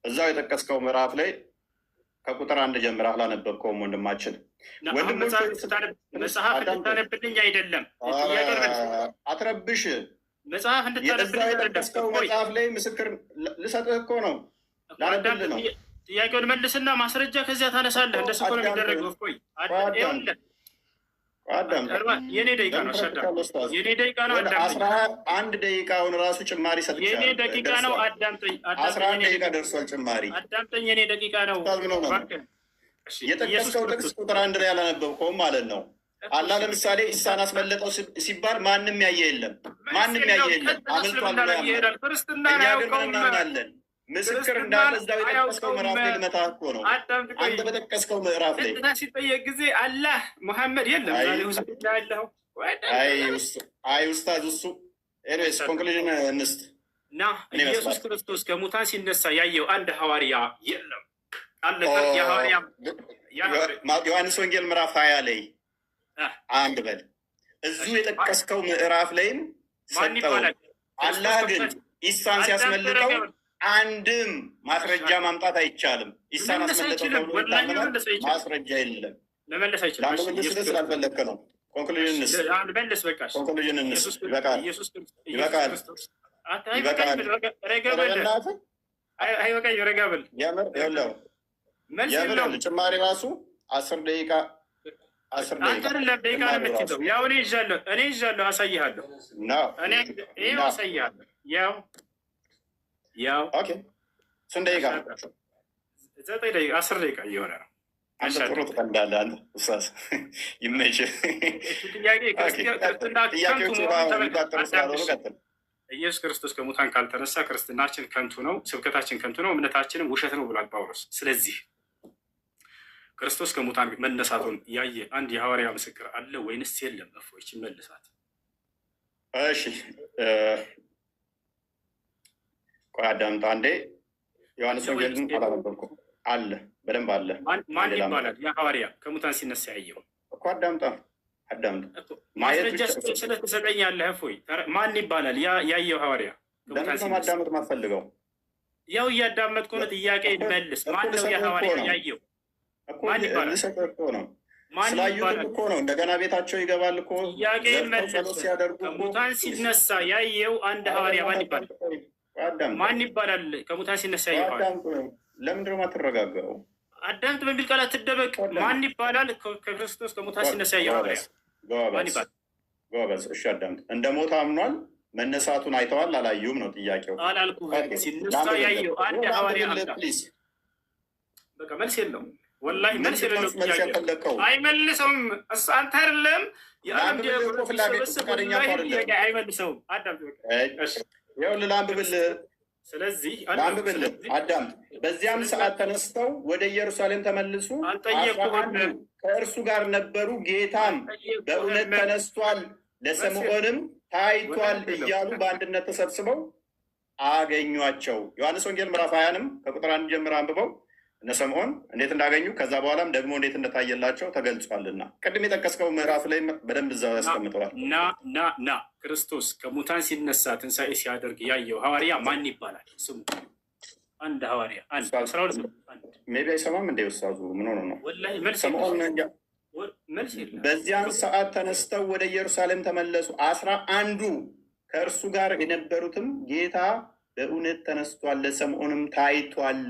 Speaker 2: እዛው የጠቀስከው ምዕራፍ ላይ ከቁጥር 1 ጀምረህ አላነበብከውም ወንድማችን።
Speaker 1: መጽሐፍ እንድታነብልኝ አይደለም
Speaker 2: አትረብሽ።
Speaker 1: መጽሐፍ
Speaker 2: እንድታነብልኝ መጽሐፍ ላይ ምስክር ልሰጥህ እኮ ነው፣ ላነብልህ ነው።
Speaker 1: ጥያቄውን መልስና ማስረጃ ከዚያ ታነሳለህ። እንደሱ እኮ ነው የሚደረገው። ቆይ የኔ ደቂቃ ነው። የኔ ደቂቃ ነው።
Speaker 2: 11 ደቂቃውን ራሱ ጭማሪ ሰጥቻለሁ።
Speaker 1: የኔ ደቂቃ ነው። አዳምጠኝ።
Speaker 2: 11 ደቂቃ ደርሷል ጭማሪ።
Speaker 1: አዳምጠኝ። የኔ ደቂቃ ነው።
Speaker 2: የጠቀስከው ጥቅስ ቁጥር 1 ላይ አላነበብከውም ማለት ነው። አላህ ለምሳሌ ኢሳን አስመለጠው ሲባል ማንም ያየ የለም፣ አምልጧል ብሎ ያምናል። እኛ ግን ምን እናምናለን? ምስክር እንዳለ እዛው የጠቀስከው ምዕራፍ ላይ ልመታህ እኮ ነው። አንተ በጠቀስከው ምዕራፍ ላይ
Speaker 1: ሲጠየቅ ጊዜ አላህ ሙሐመድ የለም ያለው
Speaker 2: አይ ኡስታዝ እሱ ኤኒዌይስ ኮንክሉዥን እንስጥ
Speaker 1: እና ኢየሱስ ክርስቶስ ከሙታን ሲነሳ ያየው አንድ ሐዋርያ የለም።
Speaker 2: ዮሐንስ ወንጌል ምዕራፍ 20 ላይ አንድ በል እዚሁ የጠቀስከው ምዕራፍ ላይም ሰጠው። አላህ ግን ኢሳን ሲያስመልጠው አንድም ማስረጃ ማምጣት አይቻልም። ኢሳን አስመለጠው ተብሎ ይታመናል። ማስረጃ የለም።
Speaker 1: ለመለስ አይችልም።
Speaker 2: ለአንዱ መልስ ስላልፈለግክ ነው። ኮንክሉዥንስ
Speaker 1: መልስ በቃ
Speaker 2: ኮንክሉዥንስ ይበቃል። ይበቃል።
Speaker 1: ረጋበል
Speaker 2: የምር ጭማሪ ራሱ 10 ደቂቃ
Speaker 1: አንተ ደቂቃ ነው የምትይዘው። ያው እኔ ይዣለሁ አሳይሃለሁ። ይኸው አሳይሃለሁ። ያው
Speaker 2: ኦኬ ስንት ደቂቃ?
Speaker 1: 9 ደቂቃ 10 ደቂቃ እየሆነ ነው።
Speaker 2: አንተ ጥሩ ትቀልዳለህ። አንተ ኡስታዝ ይመችህ።
Speaker 1: ኢየሱስ ክርስቶስ ከሙታን ካልተነሳ ክርስትናችን ከንቱ ነው፣ ስብከታችን ከንቱ ነው፣ እምነታችንም ውሸት ነው ብሏል ጳውሎስ። ስለዚህ ክርስቶስ ከሙታን መነሳቱን ያየ አንድ የሐዋርያ ምስክር አለ ወይንስ የለም? እፎች መልሳት።
Speaker 2: እሺ ቆይ አዳምጣ አንዴ። ዮሐንስ ወንጌልን አላነበብኩም። አለ በደንብ አለ።
Speaker 1: ማን ይባላል? የሐዋርያ ከሙታን ሲነሳ ያየው
Speaker 2: እኮ አዳምጣ
Speaker 1: ማስረጃ ስለተሰጠኛለህ። እፎይ ማን ይባላል? ያየው ሐዋርያ
Speaker 2: ለምን ማዳመጥ ማትፈልገው?
Speaker 1: ያው እያዳመጥኩ ነው። ጥያቄ መልስ። ማን ነው የሐዋርያ ያየው? ማን ይባላል?
Speaker 2: ስላዩት እኮ ነው። እንደገና ቤታቸው ይገባል እኮ።
Speaker 1: ጥያቄ መልስ። ከሙታን ሲነሳ ያየው አንድ ሐዋርያ ማን ይባላል? ማን ይባላል? ከሙታን ሲነሳ ያየው
Speaker 2: ለምንድን ነው የማትረጋጋው?
Speaker 1: አዳምጥ በሚል ቃል አትደበቅ። ማን ይባላል? ከክርስቶስ ከሙታን ሲነሳ ያየው ሐዋርያ ማን ይባላል?
Speaker 2: ጎበዝ። እሺ አዳምጥ። እንደ ሞት አምኗል። መነሳቱን አይተዋል አላዩም ነው ጥያቄው።
Speaker 1: አላልኩህም። ሲነሳ ያየው አንድ ሐዋርያ በቃ መልስ የለውም። ወላሂ መልስ የሌለው ጥያቄ አይመልሰውም። አንተ አይደለም አይመልሰውም።
Speaker 2: ይኸውልህ ላንብብልህ።
Speaker 1: ስለዚህ
Speaker 2: ላንብብልህ አዳምጥ። በዚያም ሰዓት ተነስተው ወደ ኢየሩሳሌም ተመልሱ፣ ከእርሱ ጋር ነበሩ። ጌታም በእውነት ተነስቷል፣ ለስምዖንም ታይቷል እያሉ በአንድነት ተሰብስበው አገኟቸው። ዮሐንስ ወንጌል ምዕራፍ 20ንም ከቁጥር 1 ጀምሮ አንብበው እነ ስምዖን እንዴት እንዳገኙ ከዛ በኋላም ደግሞ እንዴት እንደታየላቸው ተገልጿልና ቅድም የጠቀስከው ምዕራፍ ላይ በደንብ እዛው ያስቀምጠዋል።
Speaker 1: ና ክርስቶስ ከሙታን ሲነሳ ትንሣኤ ሲያደርግ ያየው ሐዋርያ ማን ይባላል? ስሙ አንድ ሐዋርያ
Speaker 2: ሜይ ቢ አይሰማም እንደ ውሳዙ ምን ሆነ ነው?
Speaker 1: መልስ
Speaker 2: በዚያን ሰዓት ተነስተው ወደ ኢየሩሳሌም ተመለሱ። 11 ከእርሱ ጋር የነበሩትም ጌታ በእውነት ተነስቷል፣ ለስምዖንም ታይቷል።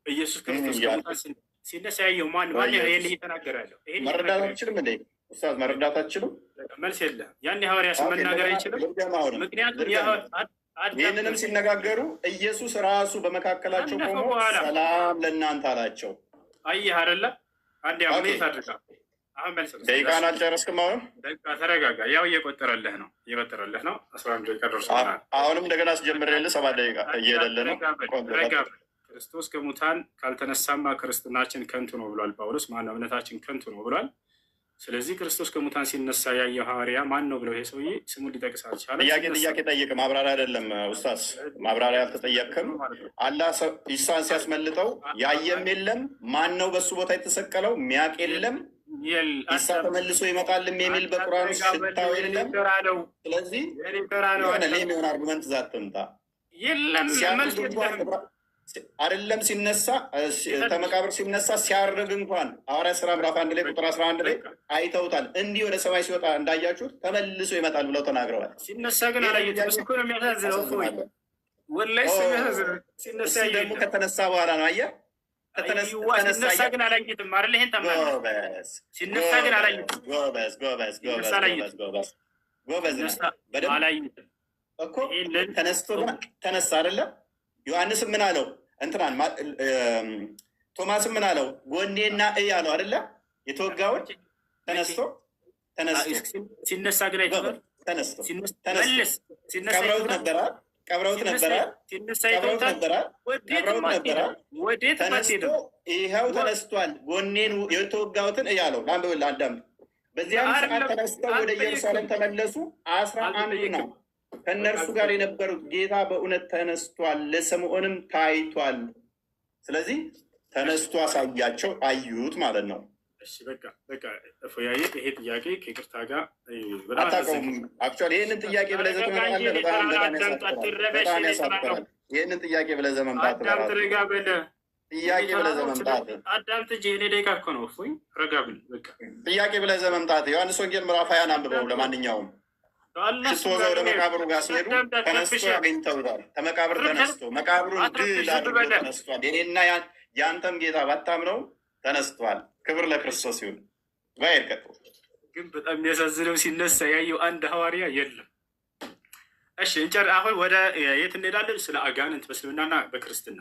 Speaker 1: ኢየሱስ ክርስቶስ ከሙታን ሲነሳ ያየው ማን ይሄን እየተናገረ ያለው?
Speaker 2: መረዳት አትችልም እንዴ ኡስታዝ? መረዳት አትችልም?
Speaker 1: መልስ የለም። ያን ሐዋርያ መናገር አይችልም። ምክንያቱም
Speaker 2: ይህንንም ሲነጋገሩ ኢየሱስ ራሱ በመካከላቸው ቆሞ ሰላም ለእናንተ አላቸው።
Speaker 1: አየህ አይደለ? አንድ ሁኔታ አድርጋ አሁን መልስ
Speaker 2: ደቂቃን አልጨረስክም። አሁን
Speaker 1: ደቂቃ ተረጋጋ። ያው እየቆጠረልህ ነው 11 ደቂቃ ደርሶናል።
Speaker 2: አሁንም እንደገና አስጀምሬልህ 7 ደቂቃ እየሄደልህ ነው።
Speaker 1: ክርስቶስ ከሙታን ካልተነሳማ ክርስትናችን ከንቱ ነው ብሏል ጳውሎስ። ማነው? እምነታችን ከንቱ ነው ብሏል። ስለዚህ ክርስቶስ ከሙታን ሲነሳ ያየው ሐዋርያ ማን ነው ብለው ይሄ ሰውዬ ስሙን ሊጠቅስ አልቻለም።
Speaker 2: ጥያቄ ጠይቅ። ማብራሪያ አይደለም ኡስታዝ፣ ማብራሪያ አልተጠየቅም። አላህ ኢሳን ሲያስመልጠው ያየም የለም። ማን ነው በሱ ቦታ የተሰቀለው? ሚያቅ የለም። ኢሳ ተመልሶ ይመጣልም የሚል በቁርአን ሽታው የለም። ስለዚህ ሆነ አርጉመንት ዛት ትምጣ
Speaker 1: የለም
Speaker 2: አይደለም ሲነሳ ከመቃብር ሲነሳ ሲያርግ እንኳን ሐዋርያት ሥራ ምዕራፍ 1 ላይ ቁጥር 11 ላይ አይተውታል። እንዲህ ወደ ሰማይ ሲወጣ እንዳያችሁት ተመልሶ ይመጣል ብለው ተናግረዋል።
Speaker 1: ሲነሳ ግን አላየሁትም። እሱ እኮ ነው የሚያሳዝነው። ወላሂ ሲነሳ
Speaker 2: ደግሞ ከተነሳ በኋላ ነው። አየህ፣
Speaker 1: ሲነሳ ግን አላየሁትም አይደል? ይሄን ተማር። ሲነሳ ግን አላየሁትም። ጎበዝ አላየሁትም
Speaker 2: እኮ ተነሳ አይደለም። ዮሐንስም ምን አለው? እንትናን ቶማስም ምን አለው? ጎኔና እይ አለው አይደለ? የተወጋውን ተነስቶ
Speaker 1: ሲነሳ ግን አይተውም።
Speaker 2: ተነስቶ ቀብረውት ነበረ። ተነስቶ ይኸው ተነስቷል፣ ጎኔን የተወጋሁትን እይ አለው። ላንብብልህ አዳምጥ። በዚያም ሰዓት ተነስተው ወደ ኢየሩሳሌም ተመለሱ። 11 ነው ከእነርሱ ጋር የነበሩት። ጌታ በእውነት ተነስቷል፣ ለስምዖንም ታይቷል። ስለዚህ ተነስቶ አሳያቸው፣ አዩት ማለት ነው።
Speaker 1: እሺ በቃ ፎያዬ፣ ይሄ ጥያቄ ከይቅርታ ጋር በጣም
Speaker 2: አታውቀውም። አክቹዋሊ ይህንን ጥያቄ ብለህ ይዘህ ትመጣለህ። በጣም ያሳፍራል። ይህንን ጥያቄ ብለህ ይዘህ መምጣት
Speaker 1: ረጋ በለ
Speaker 2: ጥያቄ ብለህ ይዘህ መምጣት
Speaker 1: አዳምጥ እንጂ እኔ ደቂቃ እኮ ነው። እፎይ ረጋ ብል በቃ
Speaker 2: ጥያቄ ብለህ ይዘህ መምጣት። ዮሐንስ ወንጌል ምዕራፍ 20 አንብበው። ለማንኛውም ሽቶ ይዘው ወደ መቃብሩ ጋር ሲሄዱ ተነስቶ ያገኝተውታል። ከመቃብር ተነስቶ መቃብሩን ድል አድርጎ ተነስቷል። የኔና የአንተም ጌታ ባታምነው ተነስቷል። ክብር ለክርስቶስ ይሁን። ባይርከቱ
Speaker 1: ግን በጣም የሚያሳዝነው ሲነሳ ያየው አንድ ሐዋርያ የለም። እሺ እንጨር። አሁን ወደ የት እንሄዳለን? ስለ አጋንንት በእስልምናና በክርስትና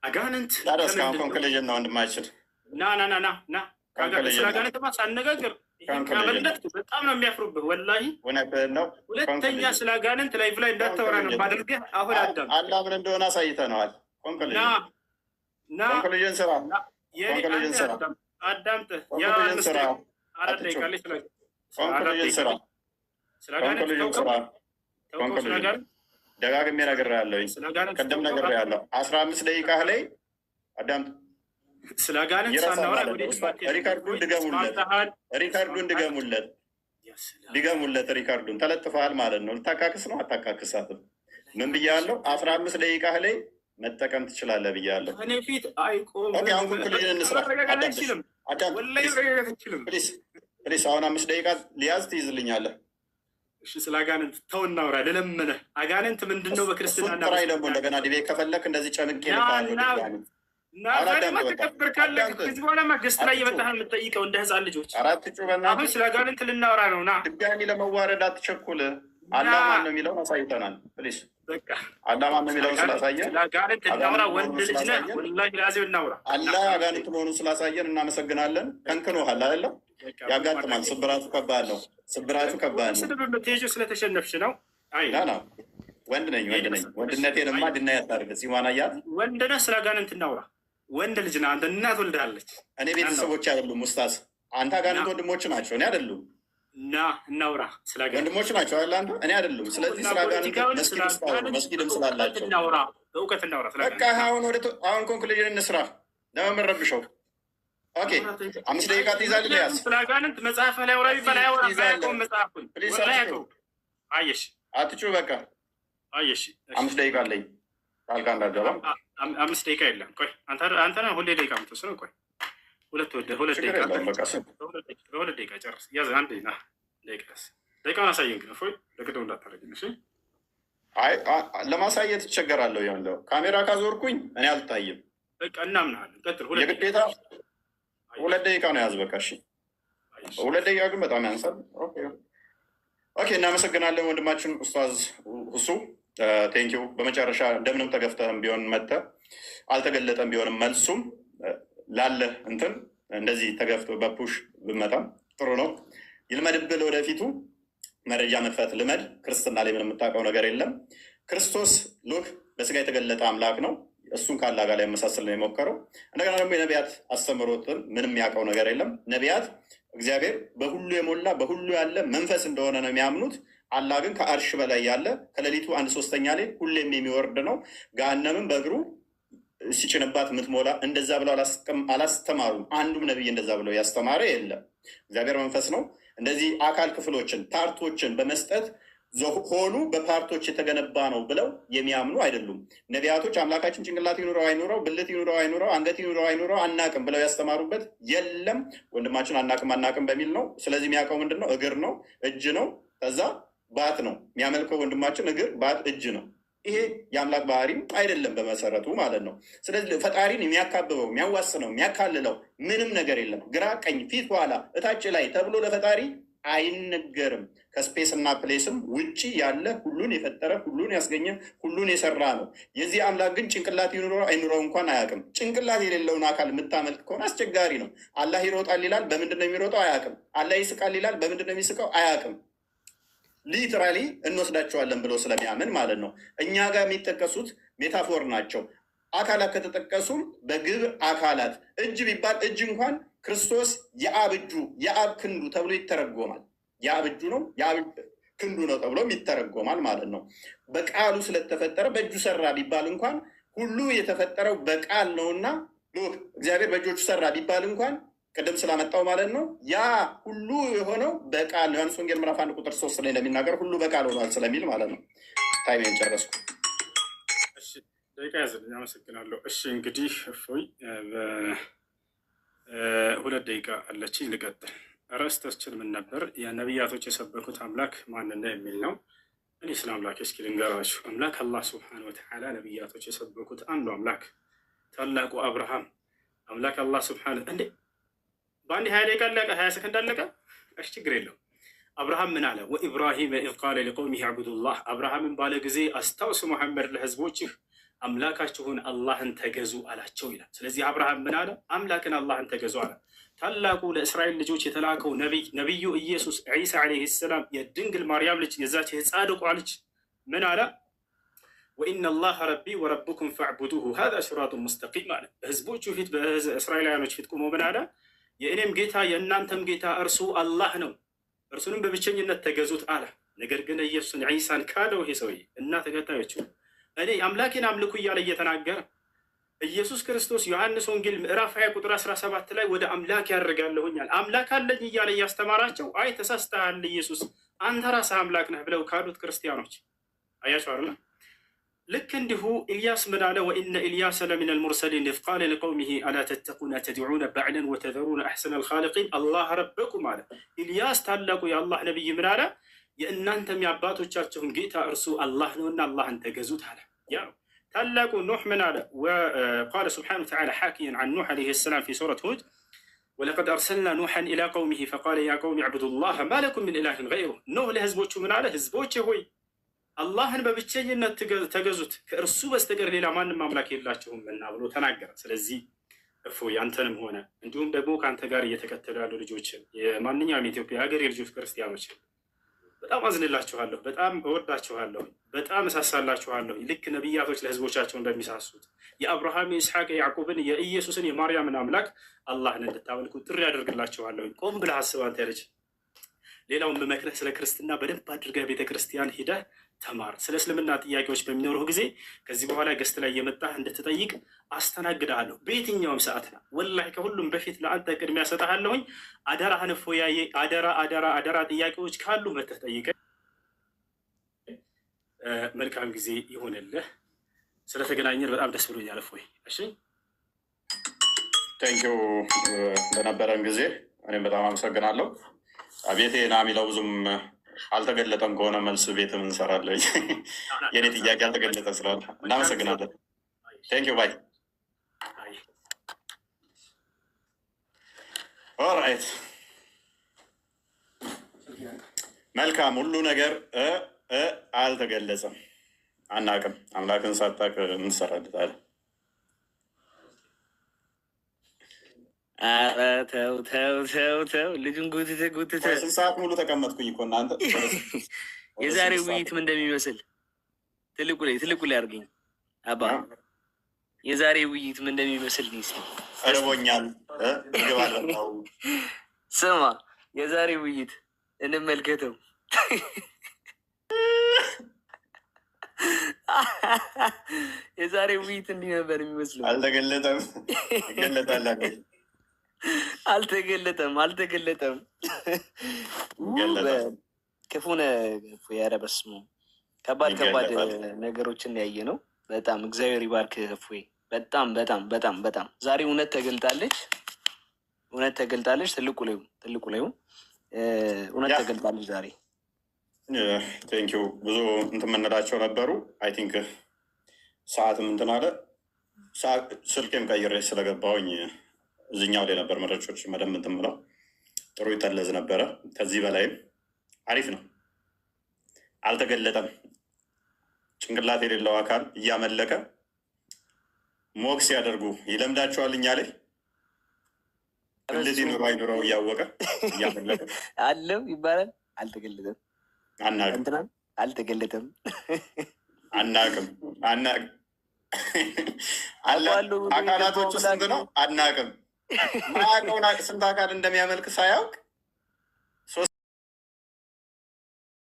Speaker 1: አጋንንት
Speaker 2: እስካሁን ኮንክሉዥን ነው ወንድማችን።
Speaker 1: ና ስለ አጋንንት ማ ሳነጋገር በጣም ነው የሚያፍሩብህ። ወላሂ
Speaker 2: ነው።
Speaker 1: ሁለተኛ ስለ አጋንንት ላይፍ ላይ እንዳታወራ ነው ባደርገህ። አሁን
Speaker 2: አላ ምን እንደሆነ አሳይተነዋል። ኮንክሉዥን ስራ ኮንክሉዥን ስራ
Speaker 1: አዳምጠህ
Speaker 2: ደጋግሜ ነግሬሃለሁኝ። ቅድም ነግሬሃለሁ። 15 ደቂቃ ላይ አዳምጥ።
Speaker 1: ስለ አጋንንት ሳናወራ
Speaker 2: ሪካርዱን ድገሙለት። ሪካርዱን ተለጥፈሃል ማለት ነው። ልታካክስ ነው አታካክሳትም? ምን ብያለሁ? 15 ደቂቃ ላይ መጠቀም ትችላለህ ብያለሁ።
Speaker 1: እኔ ፊት አይቆም።
Speaker 2: አሁን ኮንክሉዥን እንስራ። ፕሊስ አሁን 5 ደቂቃ ሊያዝ ትይዝልኛለህ።
Speaker 1: እሺ ስለ አጋንንት ተው እናውራ። ልለምንህ አጋንንት ምንድን ነው በክርስትና?
Speaker 2: ራይ ደግሞ እንደገና ዲቤት ከፈለክ እንደዚህ ጨምቄ
Speaker 1: ተከብር ካለ ከዚህ በኋላ ገስት ላይ የመጣህ የምትጠይቀው እንደ ህፃን ልጆች። አሁን ስለ አጋንንት ልናወራ ነው። ና
Speaker 2: ድጋሚ ለመዋረድ አትቸኩል። አላማን ነው የሚለውን አሳይተናል። ፕሊስ አላማን ነው የሚለውን ስላሳየን
Speaker 1: ስለ አጋንንት እናውራ። ወንድ ልጅ ነህ። ወላሂ ላዚም እናውራ።
Speaker 2: አላህ አጋንንት መሆኑን ስላሳየን እናመሰግናለን። ከንክኖሃል አይደለ? ያጋጥማል። ስብራቱ ከባድ ነው።
Speaker 1: ስብራቱ ስለተሸነፍሽ ነው።
Speaker 2: ወንድ ነኝ። ወንድነቴንማ ድና ያታርገ ሲዋናያት
Speaker 1: ወንድ ነህ። ስለ አጋንንት እናውራ። ወንድ ልጅ ነህ አንተ። እናት ወልዳለች።
Speaker 2: እኔ ቤተሰቦች አይደሉም ኡስታዝ። አንተ አጋንንት ወንድሞች ናቸው፣ እኔ አይደሉም።
Speaker 1: እናውራ። ስለ አጋንንት
Speaker 2: ወንድሞች ናቸው አይደል አንተ፣ እኔ አይደሉም። ስለዚህ ስለ አጋንንት መስጊድም ስላላቸው
Speaker 1: በእውቀት እናውራ።
Speaker 2: በቃ አሁን ኮንክሉዥን እንስራ። ለምን ረብሸው? ኦኬ 5 ደቂቃ ትይዛለህ። ያዝ
Speaker 1: ስለ አጋንንት መጽሐፍ ላይ አውራ ቢባል አያወራም። መጽሐፉን አየሽ፣
Speaker 2: አትጩህ። በቃ
Speaker 1: አየሽ፣
Speaker 2: 5 ደቂቃ አለኝ። ጣልቃ እንዳትገባ።
Speaker 1: 5 ደቂቃ የለም። ቆይ አንተ ነህ ሁሌ ደቂቃ የምትወስነው። ቆይ ሁለት ደቂቃ ጨርስ። ያዝ አንድ ደቂቃውን አሳየን። ግን እፎይ ለቅደው እንዳታረግኝ። እሺ
Speaker 2: አይ ለማሳየት ይቸገራለሁ። ያለው ካሜራ ካዞርኩኝ እኔ አልታይም።
Speaker 1: በቃ እናምናለን። ቀጥል።
Speaker 2: የግዴታ 2 ደቂቃ ነው ያዝ። በቃ እሺ 2 ደቂቃ ግን በጣም ያንሳል። ኦኬ እናመሰግናለን ወንድማችን ኡስታዝ ሁሱ ቴንኪው። በመጨረሻ እንደምንም ተገፍተህም ቢሆን መጥተህ አልተገለጠም ቢሆንም መልሱም ላለ እንትን እንደዚህ ተገፍቶ በፑሽ ብመጣም ጥሩ ነው። ይልመድብህ ወደፊቱ መረጃ መክፈት ልመድ። ክርስትና ላይ ምን የምታውቀው ነገር የለም። ክርስቶስ ሉክ በስጋ የተገለጠ አምላክ ነው። እሱን ካላ ጋር ላይ መሳሰል ነው የሞከረው። እንደገና ደግሞ የነቢያት አስተምህሮትን ምንም ያውቀው ነገር የለም። ነቢያት እግዚአብሔር በሁሉ የሞላ በሁሉ ያለ መንፈስ እንደሆነ ነው የሚያምኑት። አላህ ግን ከአርሽ በላይ ያለ ከሌሊቱ 1/3 ላይ ሁሌም የሚወርድ ነው። ገሃነምን በእግሩ ሲጭንባት የምትሞላ እንደዛ ብለው አላስተማሩም። አንዱም ነቢይ እንደዛ ብለው ያስተማረ የለም። እግዚአብሔር መንፈስ ነው። እንደዚህ አካል ክፍሎችን ፓርቶችን በመስጠት ሆኑ በፓርቶች የተገነባ ነው ብለው የሚያምኑ አይደሉም። ነቢያቶች አምላካችን ጭንቅላት ይኑረው አይኑረው፣ ብልት ይኑረው አይኑረው፣ አንገት ይኑረው አይኑረው አናቅም ብለው ያስተማሩበት የለም። ወንድማችን አናቅም በሚል ነው። ስለዚህ የሚያውቀው ምንድን ነው? እግር ነው፣ እጅ ነው፣ ከዛ ባት ነው የሚያመልከው። ወንድማችን እግር፣ ባት፣ እጅ ነው። ይሄ የአምላክ ባህሪም አይደለም በመሰረቱ ማለት ነው። ስለዚህ ፈጣሪን የሚያካብበው የሚያዋስነው የሚያካልለው ምንም ነገር የለም። ግራ ቀኝ፣ ፊት ኋላ፣ እታች ላይ ተብሎ ለፈጣሪ አይነገርም። ከስፔስ እና ፕሌስም ውጭ ያለ ሁሉን የፈጠረ ሁሉን ያስገኘ ሁሉን የሰራ ነው። የዚህ አምላክ ግን ጭንቅላት ይኑረው አይኑረው እንኳን አያውቅም። ጭንቅላት የሌለውን አካል የምታመልክ ከሆነ አስቸጋሪ ነው። አላህ ይሮጣል ይላል፣ በምንድን ነው የሚሮጠው? አያውቅም። አላህ ይስቃል ይላል፣ በምንድን ነው የሚስቀው? አያውቅም። ሊትራሊ እንወስዳቸዋለን ብሎ ስለሚያምን ማለት ነው። እኛ ጋር የሚጠቀሱት ሜታፎር ናቸው። አካላት ከተጠቀሱም በግብር አካላት እጅ ቢባል እጅ እንኳን ክርስቶስ የአብ እጁ የአብ ክንዱ ተብሎ ይተረጎማል። የአብ እጁ ነው የአብ ክንዱ ነው ተብሎም ይተረጎማል ማለት ነው። በቃሉ ስለተፈጠረ በእጁ ሰራ ቢባል እንኳን፣ ሁሉ የተፈጠረው በቃል ነውና፣ እግዚአብሔር በእጆቹ ሰራ ቢባል እንኳን፣ ሁሉ የተፈጠረው በቃል ነውና፣ እግዚአብሔር በእጆቹ ሰራ ቢባል እንኳን፣ ሁሉ የተፈጠረው በቃል ነውና፣ እግዚአብሔር በእጆቹ ሰራ ቢባል እንኳን፣ ሁሉ የተፈጠረው በቃል ነውና፣ እግዚአብሔር በእጆቹ ሰራ ቢባል እንኳን፣ ቅድም ስላመጣው ማለት ነው። ያ ሁሉ የሆነው በቃል ዮሐንስ ወንጌል ምዕራፍ 1 ቁጥር 3 ላይ እንደሚናገር ሁሉ በቃል ሆኗል ስለሚል ማለት ነው። ታይሜን ጨረስኩ።
Speaker 1: ደቂቃ ያዝልኝ። አመሰግናለሁ። እሺ እንግዲህ እፎይ 2 ደቂቃ አለችኝ፣ ልቀጥል። ርዕሳችን ምን ነበር? የነቢያቶች የሰበኩት አምላክ ማንና የሚል ነው። እኔ ስለ አምላክ እስኪ ልንገራችሁ። አምላክ አላህ ስብሐነሁ ወተዓላ ነቢያቶች የሰበኩት አንዱ አምላክ ታላቁ አብርሃም አምላክ አላህ ስብሐነሁ እንዴ በአንድ 20 ደቂቃ አለቀ፣ 20 ሰከንድ አለቀ። እሺ ችግር የለው። አብርሃም ምን አለ? ወኢብራሂም ኢዝ ቃለ ሊቀውሚሂ አዕቡዱላህ፣ አብርሃምን ባለ ጊዜ አስታውስ ሙሐመድ ለህዝቦችህ አምላካችሁን አላህን ተገዙ አላቸው ይላል። ስለዚህ አብርሃም ምን አለ? አምላክን አላህን ተገዙ አለ። ታላቁ ለእስራኤል ልጆች የተላከው ነቢዩ ኢየሱስ ዒሳ ዓለይሂ ሰላም የድንግል ማርያም ልጅ የዛች የጻድቋ ልጅ ምን አለ? ወኢነ አላህ ረቢ ወረብኩም ፈዕቡዱሁ ሃዛ ሲራጡን ሙስተቂም አለ። በህዝቦቹ ፊት በእስራኤላውያኖች ፊት ቁሞ ምን አለ? የእኔም ጌታ የእናንተም ጌታ እርሱ አላህ ነው፣ እርሱንም በብቸኝነት ተገዙት አለ። ነገር ግን ኢየሱስን ዒሳን ካለው ይሄ ሰውዬ እና ተከታዮቹ እኔ አምላኬን አምልኩ እያለ እየተናገረ ኢየሱስ ክርስቶስ ዮሐንስ ወንጌል ምዕራፍ 20 ቁጥር 17 ላይ ወደ አምላክ ያደርጋለሁኛል አምላክ አለኝ እያለ እያስተማራቸው አይ ተሳስተሃል ኢየሱስ አንተ ራስህ አምላክ ነህ ብለው ካሉት ክርስቲያኖች አያቸው አይደል? ልክ እንዲሁ ኢልያስ ምን አለ? ወኢነ ኢልያስ ለሚነል ሙርሰሊን ኢዝ ቃለ ሊቀውሚሂ አላ ተተቁነ ተድዑነ በዕለን ወተዘሩነ አሕሰነል ኻሊቂን አላህ ረበኩም አለ። ኢልያስ ታላቁ የአላህ ነቢይ ምን አለ? የእናንተም የአባቶቻችሁን ጌታ እርሱ አላህ ነውና አላህን ተገዙት አለ። ያ ታላቁ ኑሕ ምን አለ? ወቃለ ስብሓነሁ ወተዓላ ሓኪየን ዐን ኑሕ ዓለይሂ ሰላም ፊ ሱረት ሁድ ወለቀድ አርሰልና ኑሐን ኢላ ቀውሚሂ ፈቃለ ያ ቀውሚ ዕቡዱላህ ማ ለኩም ሚን ኢላሂን ገይሩህ። ኑሕ ለህዝቦቹ ምን አለ? ህዝቦቼ ሆይ አላህን በብቸኝነት ተገዙት፣ ከእርሱ በስተቀር ሌላ ማንም አምላክ የላቸውም እና ብሎ ተናገረ። ስለዚህ እፎይ አንተንም ሆነ እንዲሁም ደግሞ ከአንተ ጋር እየተከተሉ ያሉ ልጆችን የማንኛውም የኢትዮጵያ ሀገር የልጆች ክርስቲያኖችን በጣም አዝንላችኋለሁ፣ በጣም እወዳችኋለሁ፣ በጣም እሳሳላችኋለሁ። ልክ ነቢያቶች ለህዝቦቻቸው እንደሚሳሱት የአብርሃም የኢስሐቅ የያዕቁብን የኢየሱስን የማርያምን አምላክ አላህን እንድታመልኩ ጥሪ ያደርግላችኋለሁ። ቆም ብለህ አስብ አንተ ልጅ። ሌላውን በመክረህ ስለ ክርስትና በደንብ አድርገህ ቤተክርስቲያን ሂደህ ተማር። ስለ እስልምና ጥያቄዎች በሚኖሩህ ጊዜ ከዚህ በኋላ ገስት ላይ የመጣህ እንድትጠይቅ አስተናግድሃለሁ በየትኛውም ሰዓት ነው። ወላሂ ከሁሉም በፊት ለአንተ ቅድሚያ ሰጠሃለሁኝ። አደራህን እፎያዬ፣ አደራ ጥያቄዎች ካሉ መተህ ጠይቀኝ። መልካም ጊዜ ይሆንልህ። ስለተገናኘን በጣም ደስ ብሎኛል እፎይ። እሺ
Speaker 2: ቴንኪው ለነበረን ጊዜ እኔም በጣም አመሰግናለሁ። ቤቴ ና የሚለው ብዙም አልተገለጠም ከሆነ መልስ ቤት እንሰራለን። የኔ ጥያቄ አልተገለጠ ስላለ እናመሰግናለን። ቴንኪው ባይ። ኦራይት መልካም። ሁሉ ነገር አልተገለጸም፣ አናቅም። አምላክን ሳታቅ እንሰራለታለን።
Speaker 3: ተው ልጁን ጉትተ
Speaker 2: 6 ሰዓት ሙሉ ተቀመጥኩኝ እኮ እናንተ።
Speaker 3: የዛሬ ውይይት ምን እንደሚመስል ትልቁ ላይ አድርገኝ አባ። የዛሬ ውይይት ምን እንደሚመስል
Speaker 2: እርቦኛል።
Speaker 3: ስማ፣ የዛሬ ውይይት እንመልከተው። የዛሬ ውይይት እንዲህ ነበር የሚመስለው።
Speaker 2: አልተገለጠም። ይገለጣል።
Speaker 3: አልተገለጠም። ክፉነ ያረ በስሙ ከባድ ነገሮችን ያየ ነው። በጣም እግዚአብሔር ይባርክ እፎይ። በጣም ዛሬ እውነት ተገልጣለች። ትልቁ ላይ እውነት ተገልጣለች ዛሬ።
Speaker 2: ቴንኪው። ብዙ እንትን የምንላቸው ነበሩ። አይ ቲንክ ሰዓትም እንትን አለ። ስልኬም ቀይሬ ስለገባሁኝ እዚኛው ላይ ነበር መረቾች መደም እንትን ብለው ጥሩ ይጠለዝ ነበረ። ከዚህ በላይም አሪፍ ነው። አልተገለጠም። ጭንቅላት የሌለው አካል እያመለከ ሞክስ ያደርጉ ይለምዳቸዋል። እኛ ላይ እንደዚህ ኑሮ አይኑረው እያወቀ እያመለከ
Speaker 3: አለው ይባላል። አልተገለጠም። አልተገለጠም። አናቅም።
Speaker 2: አካላቶቹ ስንት ነው አናቅም። ማያውቀውን ስንት አካል እንደሚያመልክ ሳያውቅ